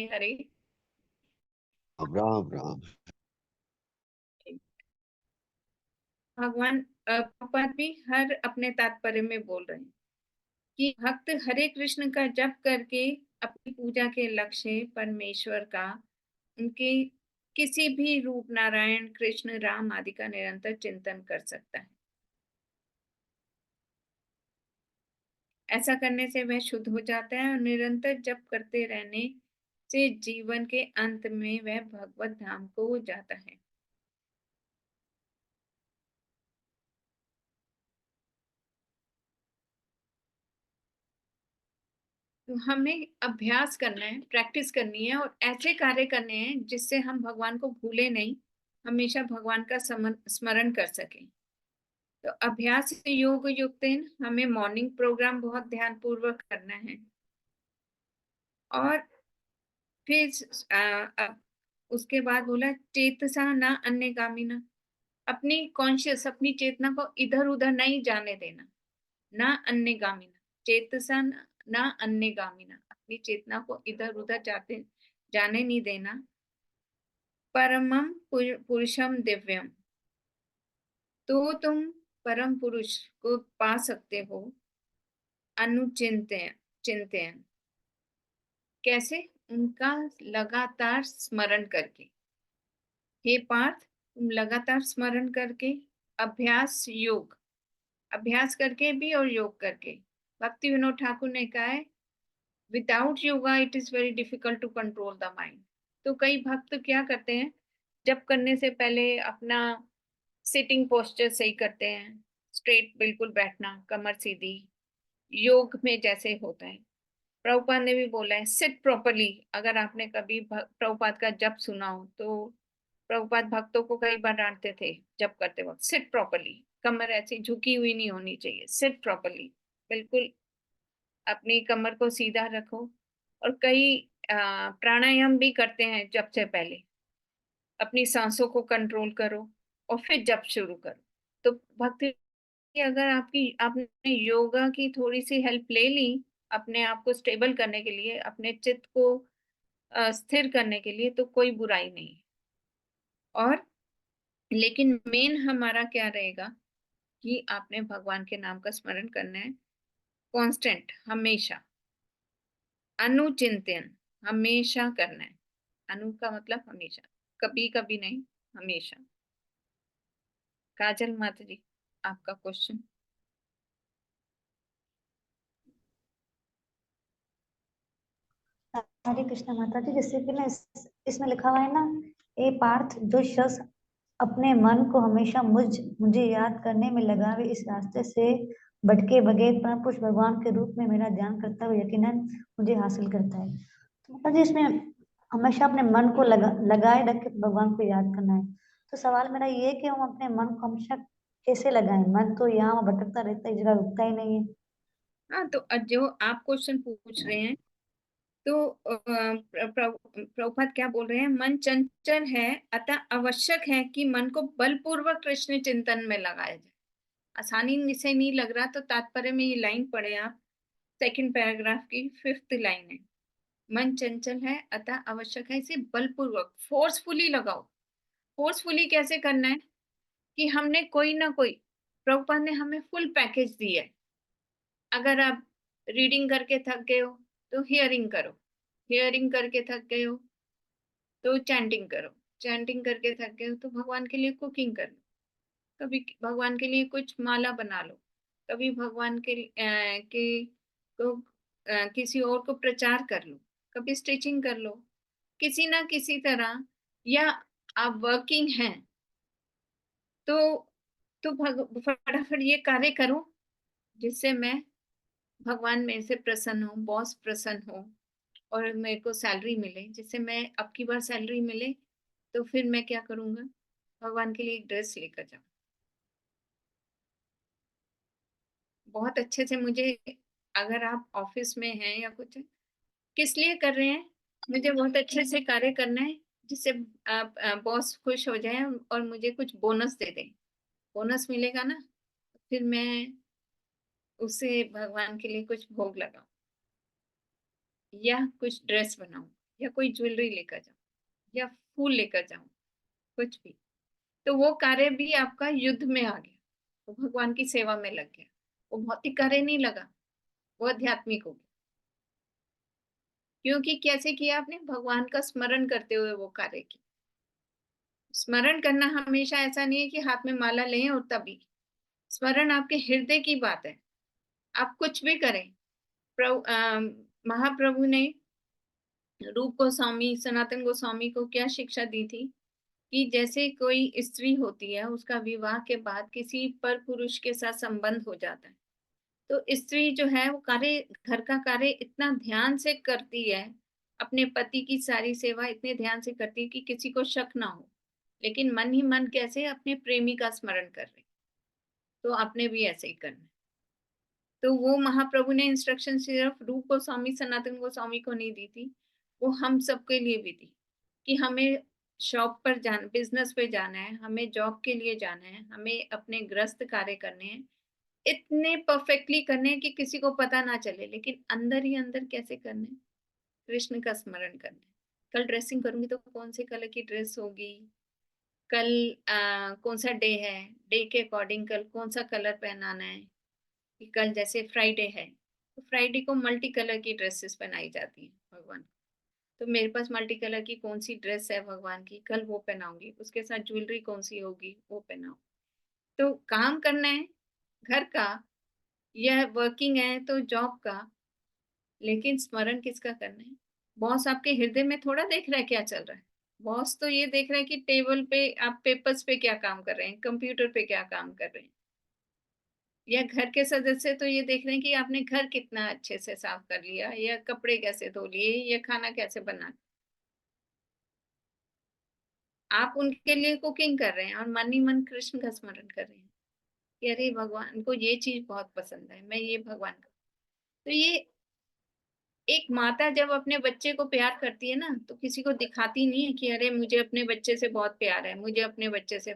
हरे राम राम। भगवान प्रभुपाद भी हर अपने तात्पर्य में बोल रहे हैं कि भक्त हरे कृष्ण का जप करके अपनी पूजा के लक्ष्य परमेश्वर का, उनके किसी भी रूप नारायण कृष्ण राम आदि का निरंतर चिंतन कर सकता है। ऐसा करने से वह शुद्ध हो जाता है और निरंतर जप करते रहने से जीवन के अंत में वह भगवत धाम को जाता है। तो हमें अभ्यास करना है, प्रैक्टिस करनी है और ऐसे कार्य करने हैं जिससे हम भगवान को भूले नहीं, हमेशा भगवान का स्मरण कर सकें। तो अभ्यास योग युक्तेन हमें मॉर्निंग प्रोग्राम बहुत ध्यान पूर्वक करना है और फिर उसके बाद बोला चेतसा ना अन्यगामिना, अपनी कॉन्शियस अपनी चेतना को इधर उधर नहीं जाने देना, ना अन्यगामिना, चेतसा ना अन्यगामिना, अपनी चेतना को इधर उधर जाने नहीं देना। परमम पुरुषम दिव्यम, तो तुम परम पुरुष को पा सकते हो अनुचिंतन चिंतन, कैसे? उनका लगातार स्मरण करके। हे पार्थ, तुम लगातार स्मरण करके, अभ्यास योग, अभ्यास करके भी और योग करके। भक्ति विनोद ठाकुर ने कहा है without yoga it is very difficult to control the mind. तो कई भक्त क्या करते हैं, जब करने से पहले अपना सिटिंग पोस्चर सही करते हैं, स्ट्रेट बिल्कुल बैठना, कमर सीधी, योग में जैसे होता है। प्रभुपाद ने भी बोला है सिट प्रॉपरली। अगर आपने कभी प्रभुपाद का जप सुना हो तो प्रभुपाद भक्तों को कई बार डांटते थे जप करते वक्त, सिट प्रॉपरली, कमर ऐसी झुकी हुई नहीं होनी चाहिए, सिट प्रॉपरली, बिल्कुल अपनी कमर को सीधा रखो। और कई प्राणायाम भी करते हैं जप से पहले, अपनी सांसों को कंट्रोल करो और फिर जप शुरू करो। तो भक्ति अगर आपने योगा की थोड़ी सी हेल्प ले ली अपने आप को स्टेबल करने के लिए, अपने चित्त को स्थिर करने के लिए, तो कोई बुराई नहीं। और लेकिन मेन हमारा क्या रहेगा कि आपने भगवान के नाम का स्मरण करना है कांस्टेंट, हमेशा, अनुचिंतन, हमेशा करना है। अनु का मतलब हमेशा, कभी कभी नहीं, हमेशा। काजल माता जी, आपका क्वेश्चन। हरे कृष्णा माता जी, जैसे कि ना इसमें लिखा हुआ है ना, ए पार्थ, जो शख्स अपने मन को हमेशा मुझे याद करने में लगावे, इस रास्ते से भटके बगैर परम पुरुष भगवान के रूप में मेरा ध्यान करता हुआ यकीनन मुझे हासिल करता है। तो माता जी इसमें हमेशा अपने मन को लगाए रख के भगवान को याद करना है। तो सवाल मेरा ये है कि हम अपने मन को हमेशा कैसे लगाएं? मन तो यहाँ भटकता रहता है, एक जगह रुकता ही नहीं है। हाँ, तो जो आप क्वेश्चन पूछ रहे हैं, तो प्रभुपाद क्या बोल रहे हैं, मन चंचल है अतः आवश्यक है कि मन को बलपूर्वक कृष्ण चिंतन में लगाया जाए। आसानी से नहीं लग रहा तो तात्पर्य में ये लाइन पढ़े आप, सेकंड पैराग्राफ की 5th लाइन है, मन चंचल है अतः आवश्यक है इसे बलपूर्वक, फोर्सफुली लगाओ। फोर्सफुली कैसे करना है कि हमने कोई ना कोई, प्रभुपाद ने हमें फुल पैकेज दिया है। अगर आप रीडिंग करके थक गए हो तो हियरिंग करो, हियरिंग करके थक गए हो तो चैंटिंग करो, चैंटिंग करके थक गए हो तो भगवान के लिए कुकिंग कर लो, कभी भगवान के लिए कुछ माला बना लो, कभी भगवान किसी और को प्रचार कर लो, कभी स्टिचिंग कर लो, किसी ना किसी तरह। या आप वर्किंग हैं तो फटाफट ये कार्य करो जिससे मैं भगवान मेरे से प्रसन्न हो, बॉस प्रसन्न हो और मेरे को सैलरी मिले। जिससे मैं अब की बार सैलरी मिले तो फिर मैं क्या करूंगा, भगवान के लिए एक ड्रेस लेकर जाऊं, बहुत अच्छे से मुझे। अगर आप ऑफिस में हैं या कुछ है, किस लिए कर रहे हैं, मुझे बहुत अच्छे से कार्य करना है जिससे बॉस खुश हो जाए और मुझे कुछ बोनस दे दें। बोनस मिलेगा ना, फिर मैं उससे भगवान के लिए कुछ भोग लगाऊं या कुछ ड्रेस बनाऊं या कोई ज्वेलरी लेकर जाऊं या फूल लेकर जाऊं, कुछ भी। तो वो कार्य भी आपका युद्ध में आ गया, वो भगवान की सेवा में लग गया, वो भौतिक कार्य नहीं लगा, वो आध्यात्मिक हो गया। क्योंकि कैसे किया आपने, भगवान का स्मरण करते हुए वो कार्य किया। स्मरण करना हमेशा ऐसा नहीं है कि हाथ में माला लें और तभी स्मरण, आपके हृदय की बात है। आप कुछ भी करें। महाप्रभु ने रूप गोस्वामी, सनातन गोस्वामी को क्या शिक्षा दी थी कि जैसे कोई स्त्री होती है, उसका विवाह के बाद किसी पर पुरुष के साथ संबंध हो जाता है तो स्त्री जो है वो कार्य, घर का कार्य इतना ध्यान से करती है, अपने पति की सारी सेवा इतने ध्यान से करती है कि किसी को शक ना हो, लेकिन मन ही मन कैसे अपने प्रेमी का स्मरण कर रही। तो आपने भी ऐसे ही करना है। तो वो महाप्रभु ने इंस्ट्रक्शन सिर्फ रूप गोस्वामी सनातन गोस्वामी को नहीं दी थी, वो हम सबके लिए भी दी कि हमें शॉप पर जाना, बिजनेस पे जाना है, हमें जॉब के लिए जाना है, हमें अपने गृहस्थ कार्य करने हैं, इतने परफेक्टली करने हैं कि किसी को पता ना चले, लेकिन अंदर ही अंदर कैसे करने हैं? कृष्ण का स्मरण करना है। कल ड्रेसिंग करूंगी तो कौन से कलर की ड्रेस होगी, कल कौन सा डे है, डे के अकॉर्डिंग कल कौन सा कलर पहनाना है। कि कल जैसे फ्राइडे है तो फ्राइडे को मल्टी कलर की ड्रेसेस पहनाई जाती हैं भगवान को। तो मेरे पास मल्टी कलर की कौन सी ड्रेस है भगवान की, कल वो पहनाऊंगी, उसके साथ ज्वेलरी कौन सी होगी वो पहनाऊं। तो काम करना है घर का, या वर्किंग है तो जॉब का, लेकिन स्मरण किसका करना है? बॉस आपके हृदय में थोड़ा देख रहा है क्या चल रहा है। बॉस तो ये देख रहा है कि टेबल पे आप पेपर्स पे क्या काम कर रहे हैं, कंप्यूटर पे क्या काम कर रहे हैं। या घर के सदस्य तो ये देख रहे हैं कि आपने घर कितना अच्छे से साफ कर लिया, या कपड़े कैसे धो लिए, या खाना कैसे बना। आप उनके लिए कुकिंग कर रहे हैं और मन ही मन कृष्ण का स्मरण कर रहे हैं कि अरे भगवान को ये चीज बहुत पसंद है, मैं ये भगवान का। तो ये एक माता जब अपने बच्चे को प्यार करती है ना, तो किसी को दिखाती नहीं है कि अरे मुझे अपने बच्चे से बहुत प्यार है, मुझे अपने बच्चे से।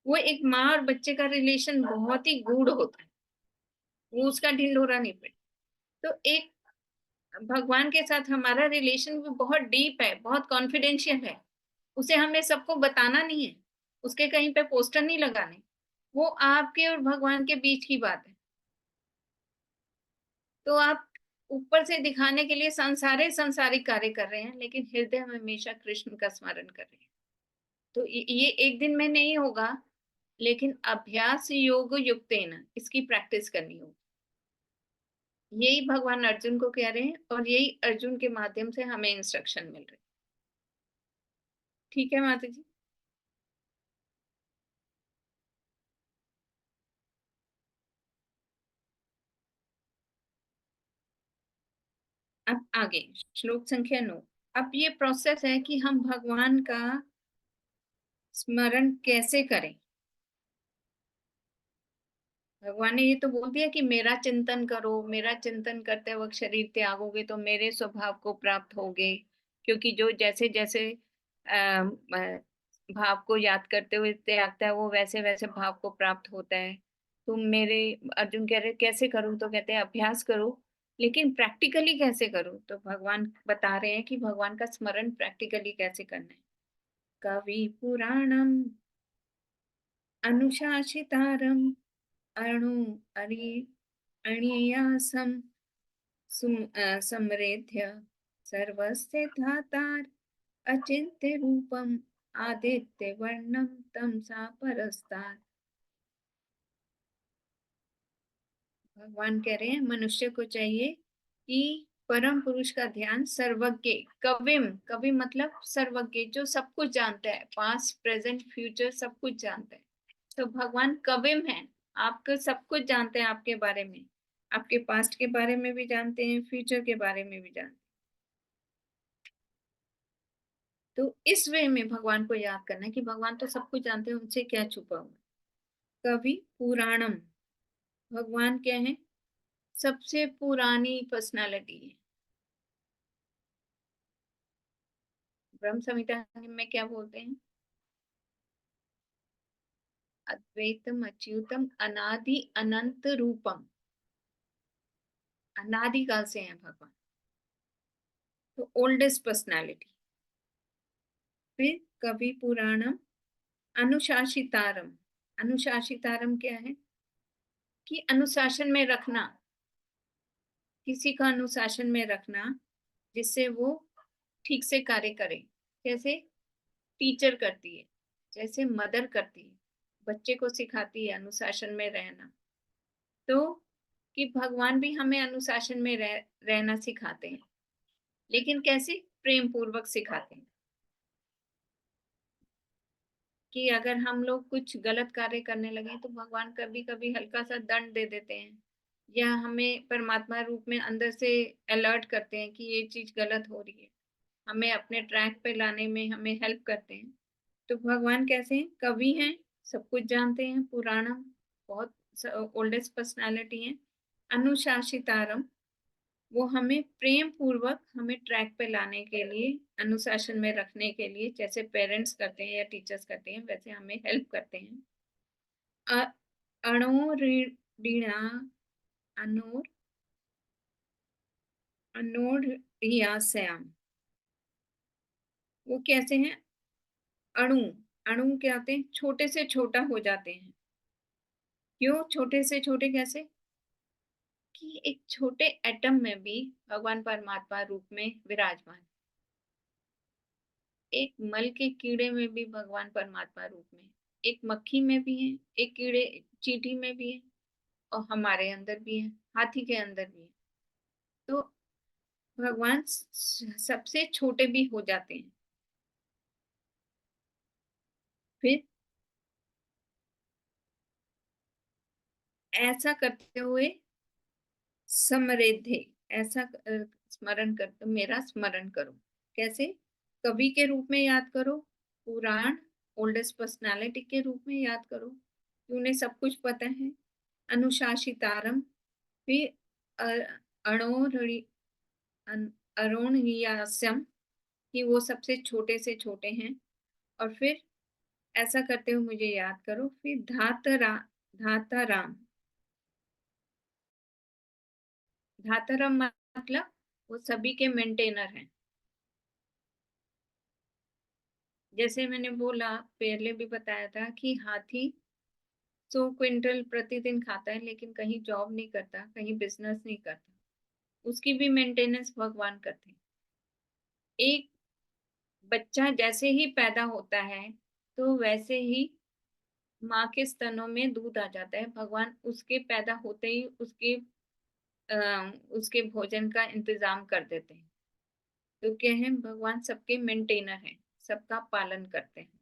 वो एक माँ और बच्चे का रिलेशन बहुत ही गूढ़ होता है, वो उसका ढिंढोरा नहीं पड़े। तो एक भगवान के साथ हमारा रिलेशन भी बहुत डीप है, बहुत कॉन्फिडेंशियल है। उसे हमें सबको बताना नहीं है, उसके कहीं पे पोस्टर नहीं लगाने। वो आपके और भगवान के बीच की बात है। तो आप ऊपर से दिखाने के लिए संसारिक कार्य कर रहे हैं, लेकिन हृदय में हमेशा कृष्ण का स्मरण कर रहे हैं। तो ये एक दिन में नहीं होगा, लेकिन अभ्यास योग युक्तेन इसकी प्रैक्टिस करनी होगी। यही भगवान अर्जुन को कह रहे हैं और यही अर्जुन के माध्यम से हमें इंस्ट्रक्शन मिल रही है। ठीक है माता जी। अब आगे श्लोक संख्या 9। अब ये प्रोसेस है कि हम भगवान का स्मरण कैसे करें। भगवान ने ये तो बोल दिया कि मेरा चिंतन करो, मेरा चिंतन करते वक्त शरीर त्यागोगे तो मेरे स्वभाव को प्राप्त होगे। क्योंकि जो जैसे जैसे भाव को याद करते हुए त्यागता है, वो वैसे वैसे भाव को प्राप्त होता है। तुम मेरे, अर्जुन कह रहे कैसे करूं, तो कहते हैं अभ्यास करो, लेकिन प्रैक्टिकली कैसे करूं। तो भगवान बता रहे हैं कि भगवान का स्मरण प्रैक्टिकली कैसे करना है। कवि पुराणम अनुशासितारम अणु अरि अणियासम समृद्ध्य सर्वस्य धातार अचिंत्य रूपम आदित्य वर्णम तमसा परस्तार। भगवान कह रहे हैं मनुष्य को चाहिए कि परम पुरुष का ध्यान, सर्वज्ञ, कविम, कवि मतलब सर्वज्ञ, जो सब कुछ जानता है, पास्ट प्रेजेंट फ्यूचर सब कुछ जानता है। तो भगवान कविम है, आपको सब कुछ जानते हैं, आपके बारे में, आपके पास्ट के बारे में भी जानते हैं, फ्यूचर के बारे में भी जानते हैं। तो इस वे में भगवान को याद करना है कि भगवान तो सब कुछ जानते हैं, उनसे क्या छुपा हुआ। कवि पुराणम, भगवान क्या है? सबसे पुरानी पर्सनालिटी है। ब्रह्म संहिता में क्या बोलते हैं? अद्वैतम अच्युतम अनादि अनंत रूपम। अनादि काल से हैं भगवान, तो ओल्डेस्ट पर्सनालिटी। फिर कवि पुराणम अनुशासितारम। अनुशासितारम क्या है? कि अनुशासन में रखना, किसी का अनुशासन में रखना, जिससे वो ठीक से कार्य करे। जैसे टीचर करती है, जैसे मदर करती है, बच्चे को सिखाती है अनुशासन में रहना। तो कि भगवान भी हमें अनुशासन में रहना सिखाते हैं, लेकिन कैसे? प्रेम पूर्वक सिखाते हैं। कि अगर हम लोग कुछ गलत कार्य करने लगे तो भगवान कभी कभी हल्का सा दंड दे देते हैं, या हमें परमात्मा रूप में अंदर से अलर्ट करते हैं कि ये चीज गलत हो रही है, हमें अपने ट्रैक पे लाने में हमें हेल्प करते हैं। तो भगवान कैसे हैं? कवि हैं, सब कुछ जानते हैं, पुराणम, बहुत ओल्डेस्ट पर्सनालिटी हैं। अनुशासितारम, वो हमें प्रेम पूर्वक हमें ट्रैक पे लाने के लिए, अनुशासन में रखने के लिए, जैसे पेरेंट्स करते हैं या टीचर्स करते हैं, वैसे हमें हेल्प करते हैं। अणोरणा अनोर अनोरियास्याम, वो कैसे हैं? अणु, अणु क्या होते हैं? छोटे से छोटा हो जाते हैं। क्यों छोटे से छोटे? कैसे कि एक छोटे एटम में भी भगवान परमात्मा रूप में विराजमान, एक मल के कीड़े में भी भगवान परमात्मा रूप में, एक मक्खी में भी है, एक कीड़े चींटी में भी है, और हमारे अंदर भी है, हाथी के अंदर भी है। तो भगवान सबसे छोटे भी हो जाते हैं। फिर ऐसा करते हुए समृद्धि, ऐसा स्मरण कर, तो मेरा स्मरण करो। कैसे? कवि के रूप में याद करो, पुराण ओल्डेस्ट पर्सनालिटी के रूप में याद करो कि उन्हें सब कुछ पता है। अनुशासितारम, फिर अणोरणि अरुणियास्यम, कि वो सबसे छोटे से छोटे हैं। और फिर ऐसा करते हुए मुझे याद करो। फिर धाताराम, धाताराम मतलब वो सभी के मेंटेनर हैं। जैसे मैंने बोला, पहले भी बताया था कि हाथी 100 क्विंटल प्रतिदिन खाता है, लेकिन कहीं जॉब नहीं करता, कहीं बिजनेस नहीं करता, उसकी भी मेंटेनेंस भगवान करते हैं। एक बच्चा जैसे ही पैदा होता है तो वैसे ही माँ के स्तनों में दूध आ जाता है। भगवान उसके पैदा होते ही उसके भोजन का इंतजाम कर देते हैं। तो क्या है? भगवान सबके मेंटेनर हैं, सबका पालन करते हैं।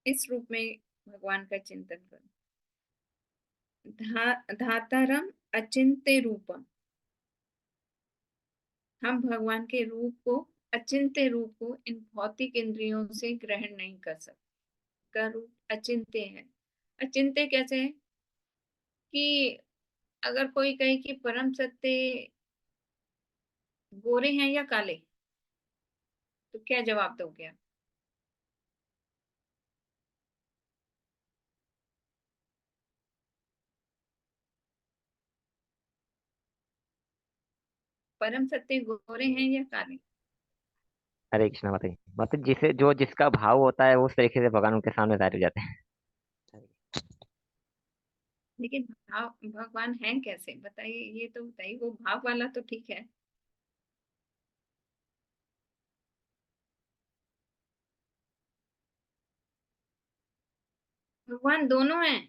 इस रूप में भगवान का चिंतन करो। धातारम अचिंत्य रूपम, हम भगवान के रूप को, अचिंत्य रूप को इन भौतिक इंद्रियों से ग्रहण नहीं कर सकते। का रूप अचिंत्य है। अचिंत्य कैसे है? कि अगर कोई कहे कि परम सत्य गोरे हैं या काले, तो क्या जवाब दोगे आप? परम सत्य गोरे हैं या काले? हरे कृष्णा माता जी। मतलब जिसे जो जिसका भाव होता है वो उस तरीके से भगवान उनके सामने जाहिर हो जाते हैं। लेकिन भाव भगवान है कैसे? बताइए, ये तो बताइए। वो भाव वाला तो ठीक है, भगवान दोनों हैं।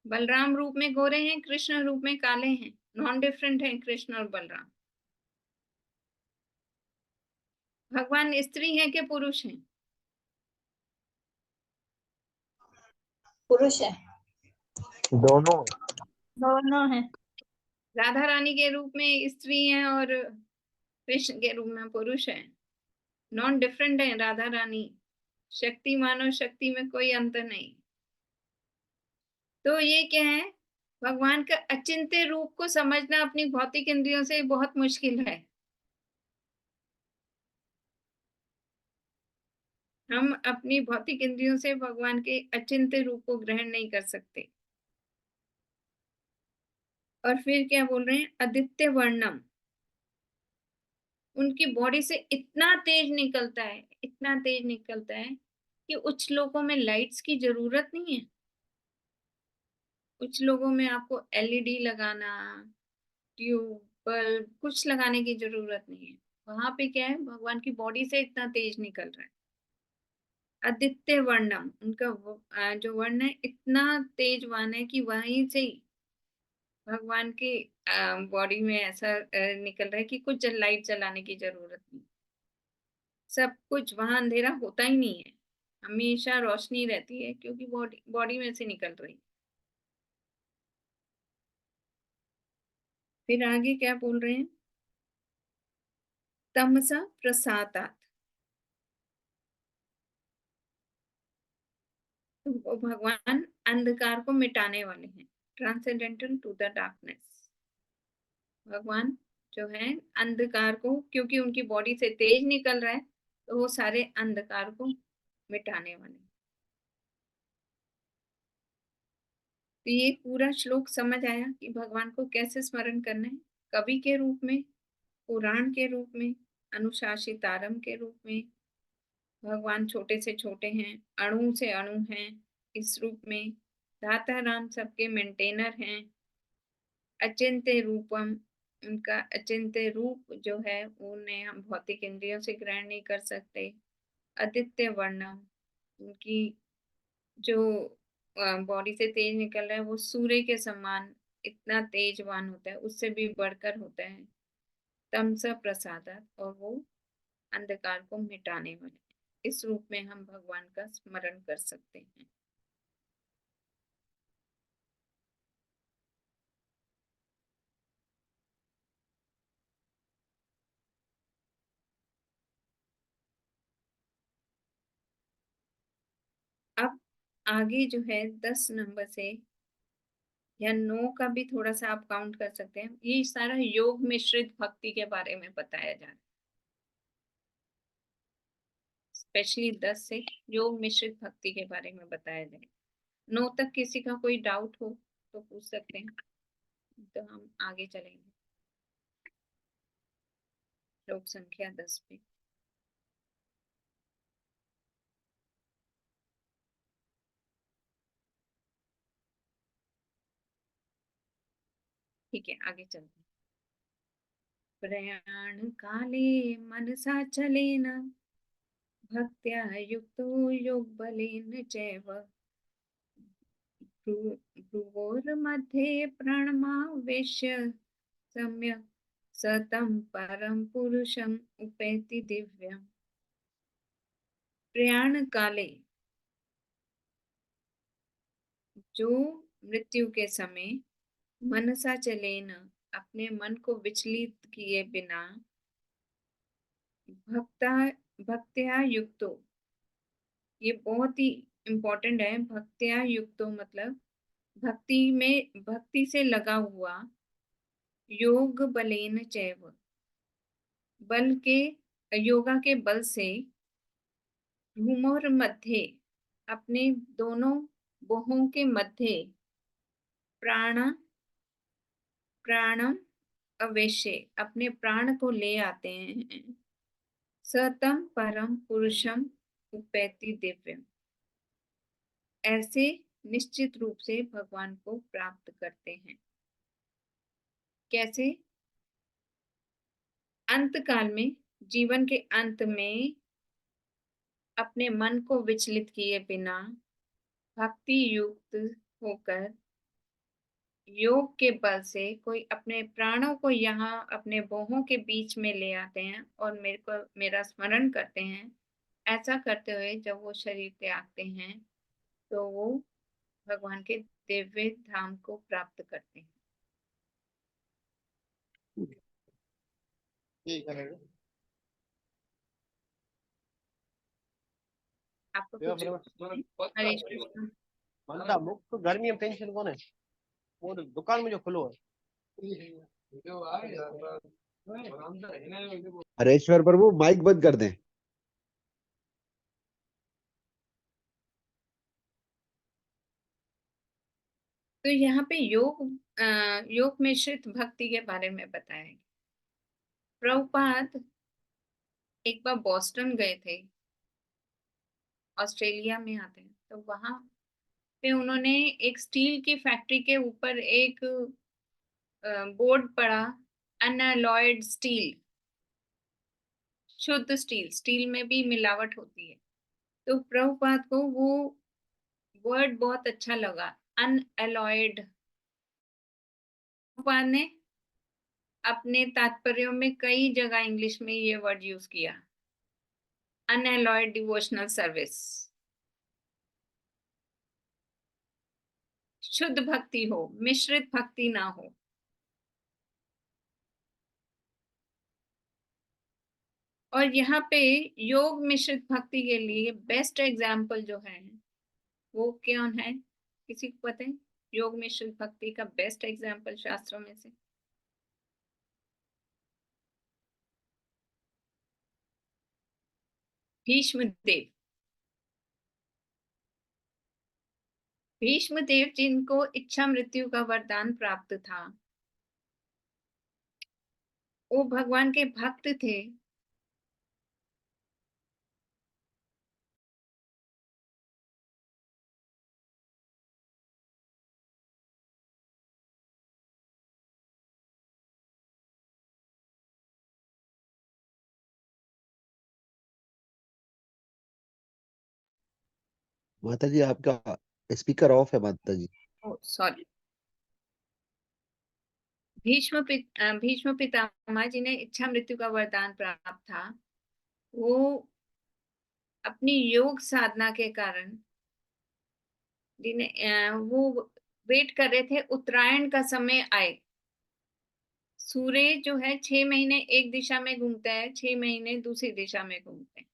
बलराम रूप में गोरे हैं, कृष्ण रूप में काले हैं, नॉन डिफरेंट हैं कृष्ण और बलराम। भगवान स्त्री है कि पुरुष है? पुरुष है। दोनों। दोनों हैं। राधा रानी के रूप में स्त्री हैं और कृष्ण के रूप में पुरुष हैं। नॉन डिफरेंट है राधा रानी। शक्तिमान और शक्ति में कोई अंतर नहीं। तो ये क्या है? भगवान का अचिंत्य रूप को समझना अपनी भौतिक इंद्रियों से बहुत मुश्किल है। हम अपनी भौतिक इंद्रियों से भगवान के अचिंत्य रूप को ग्रहण नहीं कर सकते। और फिर क्या बोल रहे हैं? आदित्य वर्णम, उनकी बॉडी से इतना तेज निकलता है, इतना तेज निकलता है कि उच्च लोगों में लाइट्स की जरूरत नहीं है। कुछ लोगों में आपको एलईडी लगाना, ट्यूब, बल्ब कुछ लगाने की जरूरत नहीं है। वहां पे क्या है? भगवान की बॉडी से इतना तेज निकल रहा है। आदित्य वर्णम, उनका जो वर्ण है इतना तेजवान है कि वहीं से ही भगवान की बॉडी में ऐसा निकल रहा है कि कुछ लाइट जलाने की जरूरत नहीं। सब कुछ वहां, अंधेरा होता ही नहीं है। हमेशा रोशनी रहती है क्योंकि बॉडी में से निकल रही। फिर आगे क्या बोल रहे हैं? तमसा प्रसादात, तो वो भगवान अंधकार को मिटाने वाले हैं। ट्रांसेंडेंटल टू द डार्कनेस, भगवान जो है अंधकार को, क्योंकि उनकी बॉडी से तेज निकल रहा है तो वो सारे अंधकार को मिटाने वाले। तो ये पूरा श्लोक समझ आया कि भगवान को कैसे स्मरण करना है, कवि के रूप में, पुराण के रूप में, अनुशासित आरंभ के रूप में। भगवान छोटे से छोटे हैं, अणु से अणु हैं इस रूप में। दाता राम सबके मेंटेनर हैं। अचिंत्य रूपम, उनका अचिंत्य रूप जो है उन्हें हम भौतिक इंद्रियों से ग्रहण नहीं कर सकते। आदित्य वर्णम, उनकी जो बॉडी से तेज निकल रहा है वो सूर्य के समान इतना तेजवान होता है, उससे भी बढ़कर होता है। तमसा प्रसादत, और वो अंधकार को मिटाने वाले। इस रूप में हम भगवान का स्मरण कर सकते हैं। अब आगे जो है 10 नंबर से या 9 का भी थोड़ा सा आप काउंट कर सकते हैं। ये सारा योग मिश्रित भक्ति के बारे में बताया जा रहा है। स्पेशली 10 से योग मिश्रित भक्ति के बारे में बताया जाए। 9 तक किसी का कोई डाउट हो तो पूछ सकते हैं, तो हम आगे चलेंगे श्लोक संख्या 10 पे। ठीक है, आगे चलते हैं। प्रयाण काले मनसा चलेन भक्त्या युक्तो योग बलेन चैव भ्रुवोर्मध्ये प्राणमावेश्य सम्यक् सतं परम पुरुषम उपैति दिव्यम। प्रयाण काले, जो मृत्यु के समय मनसा चलेन, अपने मन को विचलित किए बिना, भक्ता भक्त्या युक्तो, ये बहुत ही इम्पोर्टेंट है। भक्त्या युक्तो मतलब भक्ति से लगा हुआ, योग बलेन चैव, बल के, योगा के बल से, भ्रूमोर मध्य, अपने दोनों बाहों के मध्य, प्राणम अवेश्य, अपने प्राण को ले आते हैं। सतम परम पुरुषम उपैति दिव्यम, ऐसे निश्चित रूप से भगवान को प्राप्त करते हैं। कैसे? अंत काल में, जीवन के अंत में, अपने मन को विचलित किए बिना भक्ति युक्त होकर, योग के बल से कोई अपने प्राणों को यहाँ अपने बाहों के बीच में ले आते हैं और मेरा स्मरण करते हैं। ऐसा करते हुए जब वो शरीर त्यागते हैं तो वो भगवान के दिव्य धाम को प्राप्त करते हैं। आपको कुछ? हरे कृष्ण। मनता मुक्त गर्मी में टेंशन कोने, वो दुकान में जो खुलो है। हरेश्वर प्रभु माइक बंद कर दें। तो यहाँ पे योग मिश्रित भक्ति के बारे में बताया गया। प्रभुपाद एक बार बॉस्टन गए थे, ऑस्ट्रेलिया में आते हैं, तो वहां पे उन्होंने एक स्टील की फैक्ट्री के ऊपर एक बोर्ड पड़ा, अनअलॉयड स्टील, शुद्ध स्टील, स्टील में भी मिलावट होती है। तो प्रभुपाद को वो वर्ड बहुत अच्छा लगा, अनअलॉयड। प्रभुपाद ने अपने तात्पर्यों में कई जगह इंग्लिश में ये वर्ड यूज किया, अनअलॉयड डिवोशनल सर्विस। शुद्ध भक्ति हो, मिश्रित भक्ति ना हो। और यहाँ पे योग मिश्रित भक्ति के लिए बेस्ट एग्जाम्पल जो है वो कौन है, किसी को पता है? योग मिश्रित भक्ति का बेस्ट एग्जाम्पल शास्त्रों में से? भीष्म देव। भीष्म देव जिनको इच्छा मृत्यु का वरदान प्राप्त था, वो भगवान के भक्त थे। माता जी आपका स्पीकर ऑफ है माता जी। सॉरी। भीष्म पितामह जिन्हें इच्छा मृत्यु का वरदान प्राप्त था, वो अपनी योग साधना के कारण वो वेट कर रहे थे उत्तरायण का समय आए। सूर्य जो है 6 महीने एक दिशा में घूमता है, 6 महीने दूसरी दिशा में घूमते हैं।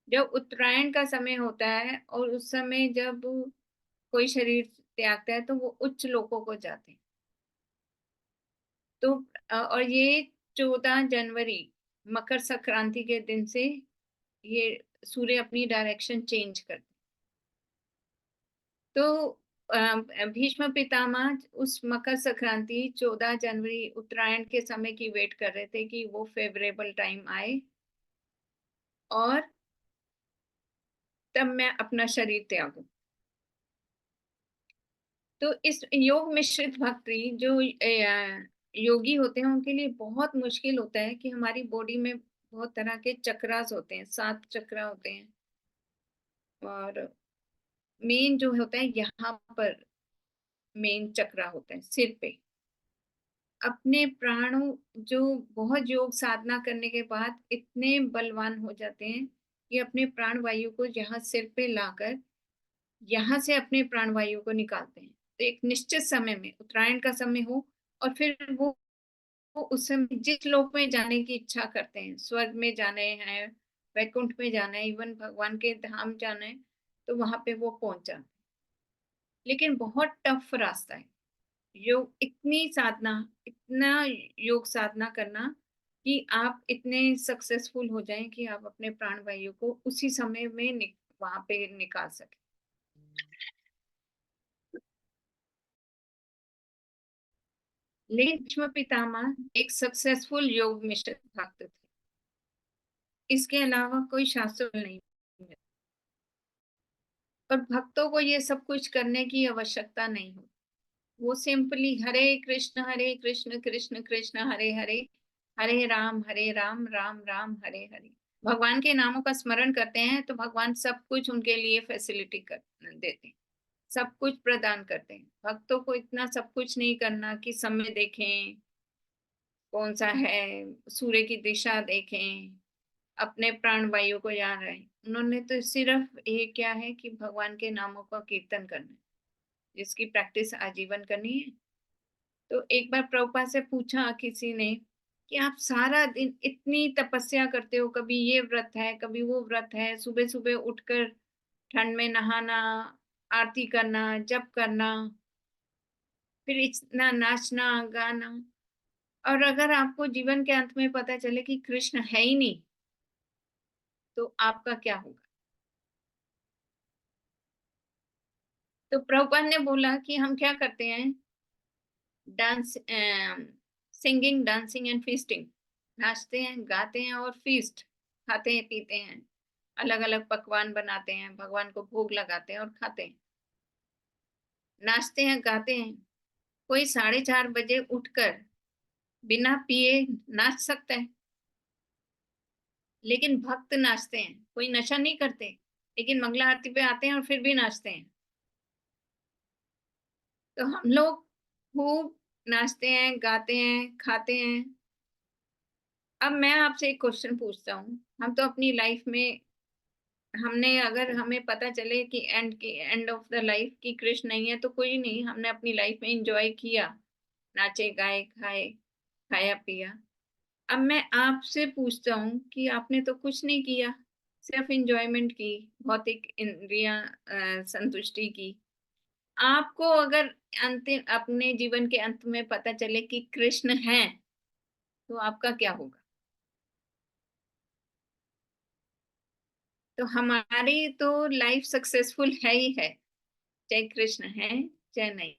जब उत्तरायण का समय होता है और उस समय जब कोई शरीर त्यागता है तो वो उच्च लोकों को जाते हैं। तो और ये 14 जनवरी मकर संक्रांति के दिन से ये सूर्य अपनी डायरेक्शन चेंज करते। तो भीष्म पितामह उस मकर संक्रांति 14 जनवरी उत्तरायण के समय की वेट कर रहे थे कि वो फेवरेबल टाइम आए और तब मैं अपना शरीर त्यागूं। तो इस योग मिश्रित भक्ति जो योगी होते हैं उनके लिए बहुत मुश्किल होता है कि हमारी बॉडी में बहुत तरह के चक्रास होते हैं, 7 चक्र होते हैं। और मेन जो होता है यहाँ पर मेन चक्र होता है सिर पे। अपने प्राणों जो बहुत योग साधना करने के बाद इतने बलवान हो जाते हैं कि अपने प्राण वायु को यहाँ सिर पे लाकर यहाँ से अपने प्राण वायु को निकालते हैं। तो एक निश्चित समय में उत्तरायण का समय हो और फिर वो उस समय जिस लोक में जाने की इच्छा करते हैं, स्वर्ग में जाने हैं, वैकुंठ में जाना है, इवन भगवान के धाम जाना है, तो वहां पे वो पहुंच जाते हैं। लेकिन बहुत टफ रास्ता है योग, इतना योग साधना करना कि आप इतने सक्सेसफुल हो जाएं कि आप अपने प्राण वायु को उसी समय में वहां पे निकाल सके। लेकिन भीष्म पितामह एक सक्सेसफुल योग मिश्रित भक्त थे। इसके अलावा कोई शास्त्र नहीं। और भक्तों को ये सब कुछ करने की आवश्यकता नहीं हो। वो सिंपली हरे कृष्ण कृष्ण कृष्ण हरे हरे, हरे राम राम राम हरे हरे भगवान के नामों का स्मरण करते हैं तो भगवान सब कुछ उनके लिए फैसिलिटी कर देते हैं, सब कुछ प्रदान करते हैं। भक्तों को इतना सब कुछ नहीं करना कि समय देखें कौन सा है, सूर्य की दिशा देखें, अपने प्राण वायु को याद रहे। उन्होंने तो सिर्फ ये क्या है कि भगवान के नामों का कीर्तन करना है, जिसकी प्रैक्टिस आजीवन करनी है। तो एक बार प्रभुपाद से पूछा किसी ने कि आप सारा दिन इतनी तपस्या करते हो, कभी ये व्रत है कभी वो व्रत है, सुबह सुबह उठकर ठंड में नहाना, आरती करना, जप करना, फिर इतना नाचना गाना, और अगर आपको जीवन के अंत में पता चले कि कृष्ण है ही नहीं तो आपका क्या होगा? तो प्रभुपाद ने बोला कि हम क्या करते हैं, dance, singing, dancing and feasting, नाचते हैं गाते हैं और फीस्ट, खाते हैं पीते हैं, अलग अलग पकवान बनाते हैं, भगवान को भोग लगाते हैं और खाते हैं, नाचते हैं गाते हैं। कोई 4:30 बजे उठकर बिना पिए नाच सकता है, लेकिन भक्त नाचते हैं, कोई नशा नहीं करते, लेकिन मंगला आरती पे आते हैं और फिर भी नाचते हैं। तो हम लोग खूब नाचते हैं, गाते हैं, खाते हैं। अब मैं आपसे एक क्वेश्चन पूछता हूँ, हम तो अपनी लाइफ में हमने अगर हमें पता चले कि एंड ऑफ द लाइफ की कृष्ण नहीं है तो कोई नहीं, हमने अपनी लाइफ में एंजॉय किया, नाचे गाए खाए, खाया पिया। अब मैं आपसे पूछता हूँ कि आपने तो कुछ नहीं किया, सिर्फ एंजॉयमेंट की, भौतिक इंद्रियां संतुष्टि की। आपको अगर अंतिम अपने जीवन के अंत में पता चले कि कृष्ण है तो आपका क्या होगा? तो हमारी तो लाइफ सक्सेसफुल है ही है, चाहे कृष्ण है चाहे नहीं।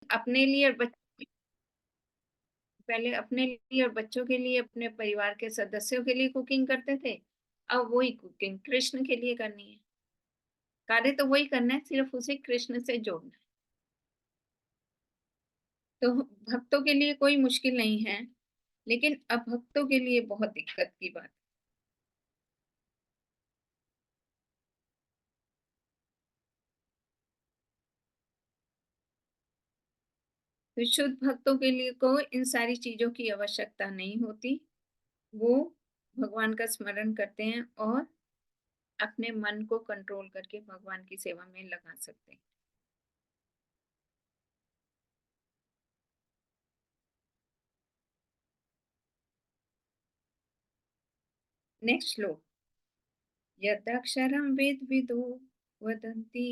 अपने लिए और पहले अपने लिए और बच्चों के लिए, अपने परिवार के सदस्यों के लिए कुकिंग करते थे, अब वही कुकिंग कृष्ण के लिए करनी है। कार्य तो वही करना है, सिर्फ उसे कृष्ण से जोड़ना है। तो भक्तों के लिए कोई मुश्किल नहीं है, लेकिन अभक्तों के लिए बहुत दिक्कत की बात। तो शुद्ध भक्तों के लिए को इन सारी चीजों की आवश्यकता नहीं होती। वो भगवान का स्मरण करते हैं और अपने मन को कंट्रोल करके भगवान की सेवा में लगा सकते हैं। नेक्स्ट श्लोक। यदक्षरं वेदविदो वदन्ति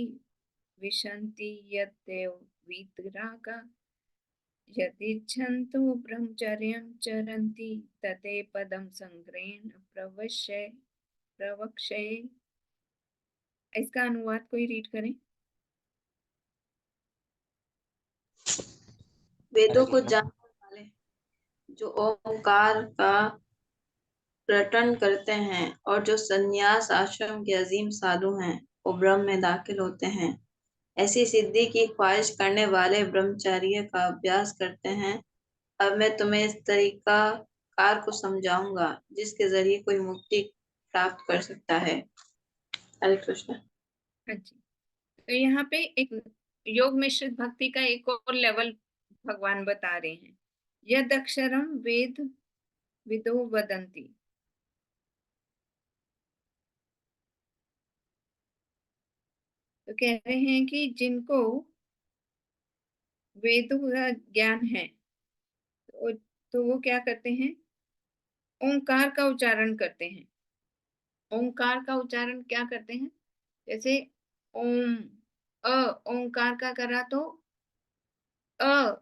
विशन्ति यद्देव वीतरागा यदिच्छन्तु ब्रह्मचर्यं चरन्ति तते पदं संग्रहेण प्रवक्ष्ये। इसका अनुवाद कोई रीड करें। वेदों को जानने वाले जो ओंकार का प्रकटन करते हैं और जो संन्यास आश्रम के अजीम साधु हैं, वो ब्रह्म में दाखिल होते हैं। ऐसी सिद्धि की ख्वाहिश करने वाले ब्रह्मचर्य का अभ्यास करते हैं। अब मैं तुम्हें इस तरीका कार को समझाऊंगा जिसके जरिए कोई मुक्ति प्राप्त कर सकता है। हरे कृष्ण। हाँ जी, तो यहाँ पे एक योग मिश्रित भक्ति का एक और लेवल भगवान बता रहे हैं। यद अक्षरम वेद विदो वदंती। तो कह रहे हैं कि जिनको वेदों का ज्ञान है तो वो क्या करते हैं? ओंकार का उच्चारण करते हैं। ओंकार का उच्चारण क्या करते हैं? जैसे ओम, अ ओंकार का करा तो अ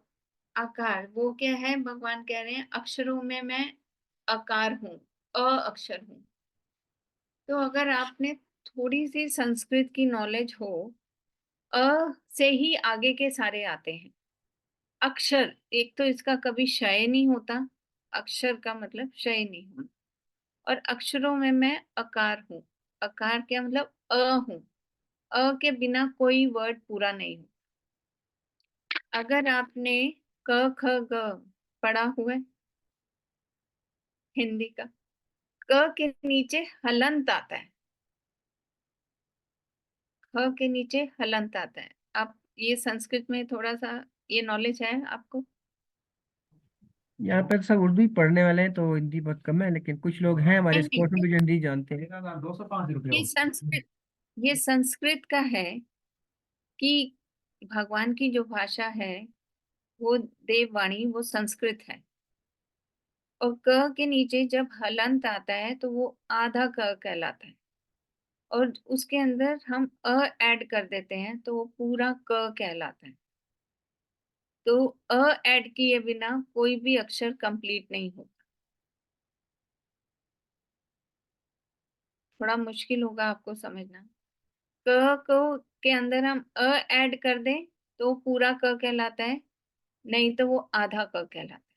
आकार, वो क्या है? भगवान कह रहे हैं अक्षरों में मैं आकार हूं, अ अक्षर हूं। तो अगर आपने थोड़ी सी संस्कृत की नॉलेज हो, अ से ही आगे के सारे आते हैं अक्षर। एक तो इसका कभी क्षय नहीं होता, अक्षर का मतलब क्षय नहीं होना। और अक्षरों में मैं आकार हूँ। आकार क्या मतलब? अ हूँ। अ के बिना कोई वर्ड पूरा नहीं हो। अगर आपने क ख ग पढ़ा हुआ है हिंदी का, क के नीचे हलंत आता है, ख के नीचे हलंत आता है। आप ये संस्कृत में थोड़ा सा ये नॉलेज है आपको? यहाँ पे सब उर्दू ही पढ़ने वाले हैं तो हिंदी बहुत कम है, लेकिन कुछ लोग हैं हमारे नहीं, स्पोर्ट्स में भी जो हिंदी जानते हैं। ये संस्कृत का है कि भगवान की जो भाषा है वो देववाणी, वो संस्कृत है। और क के नीचे जब हलंत आता है तो वो आधा क कहलाता है, और उसके अंदर हम अ ऐड कर देते हैं तो वो पूरा क कहलाता है। तो अ ऐड किए बिना कोई भी अक्षर कंप्लीट नहीं होता। थोड़ा मुश्किल होगा आपको समझना। क को के अंदर हम अ ऐड कर दें तो पूरा क कहलाता है, नहीं तो वो आधा क कहलाता है।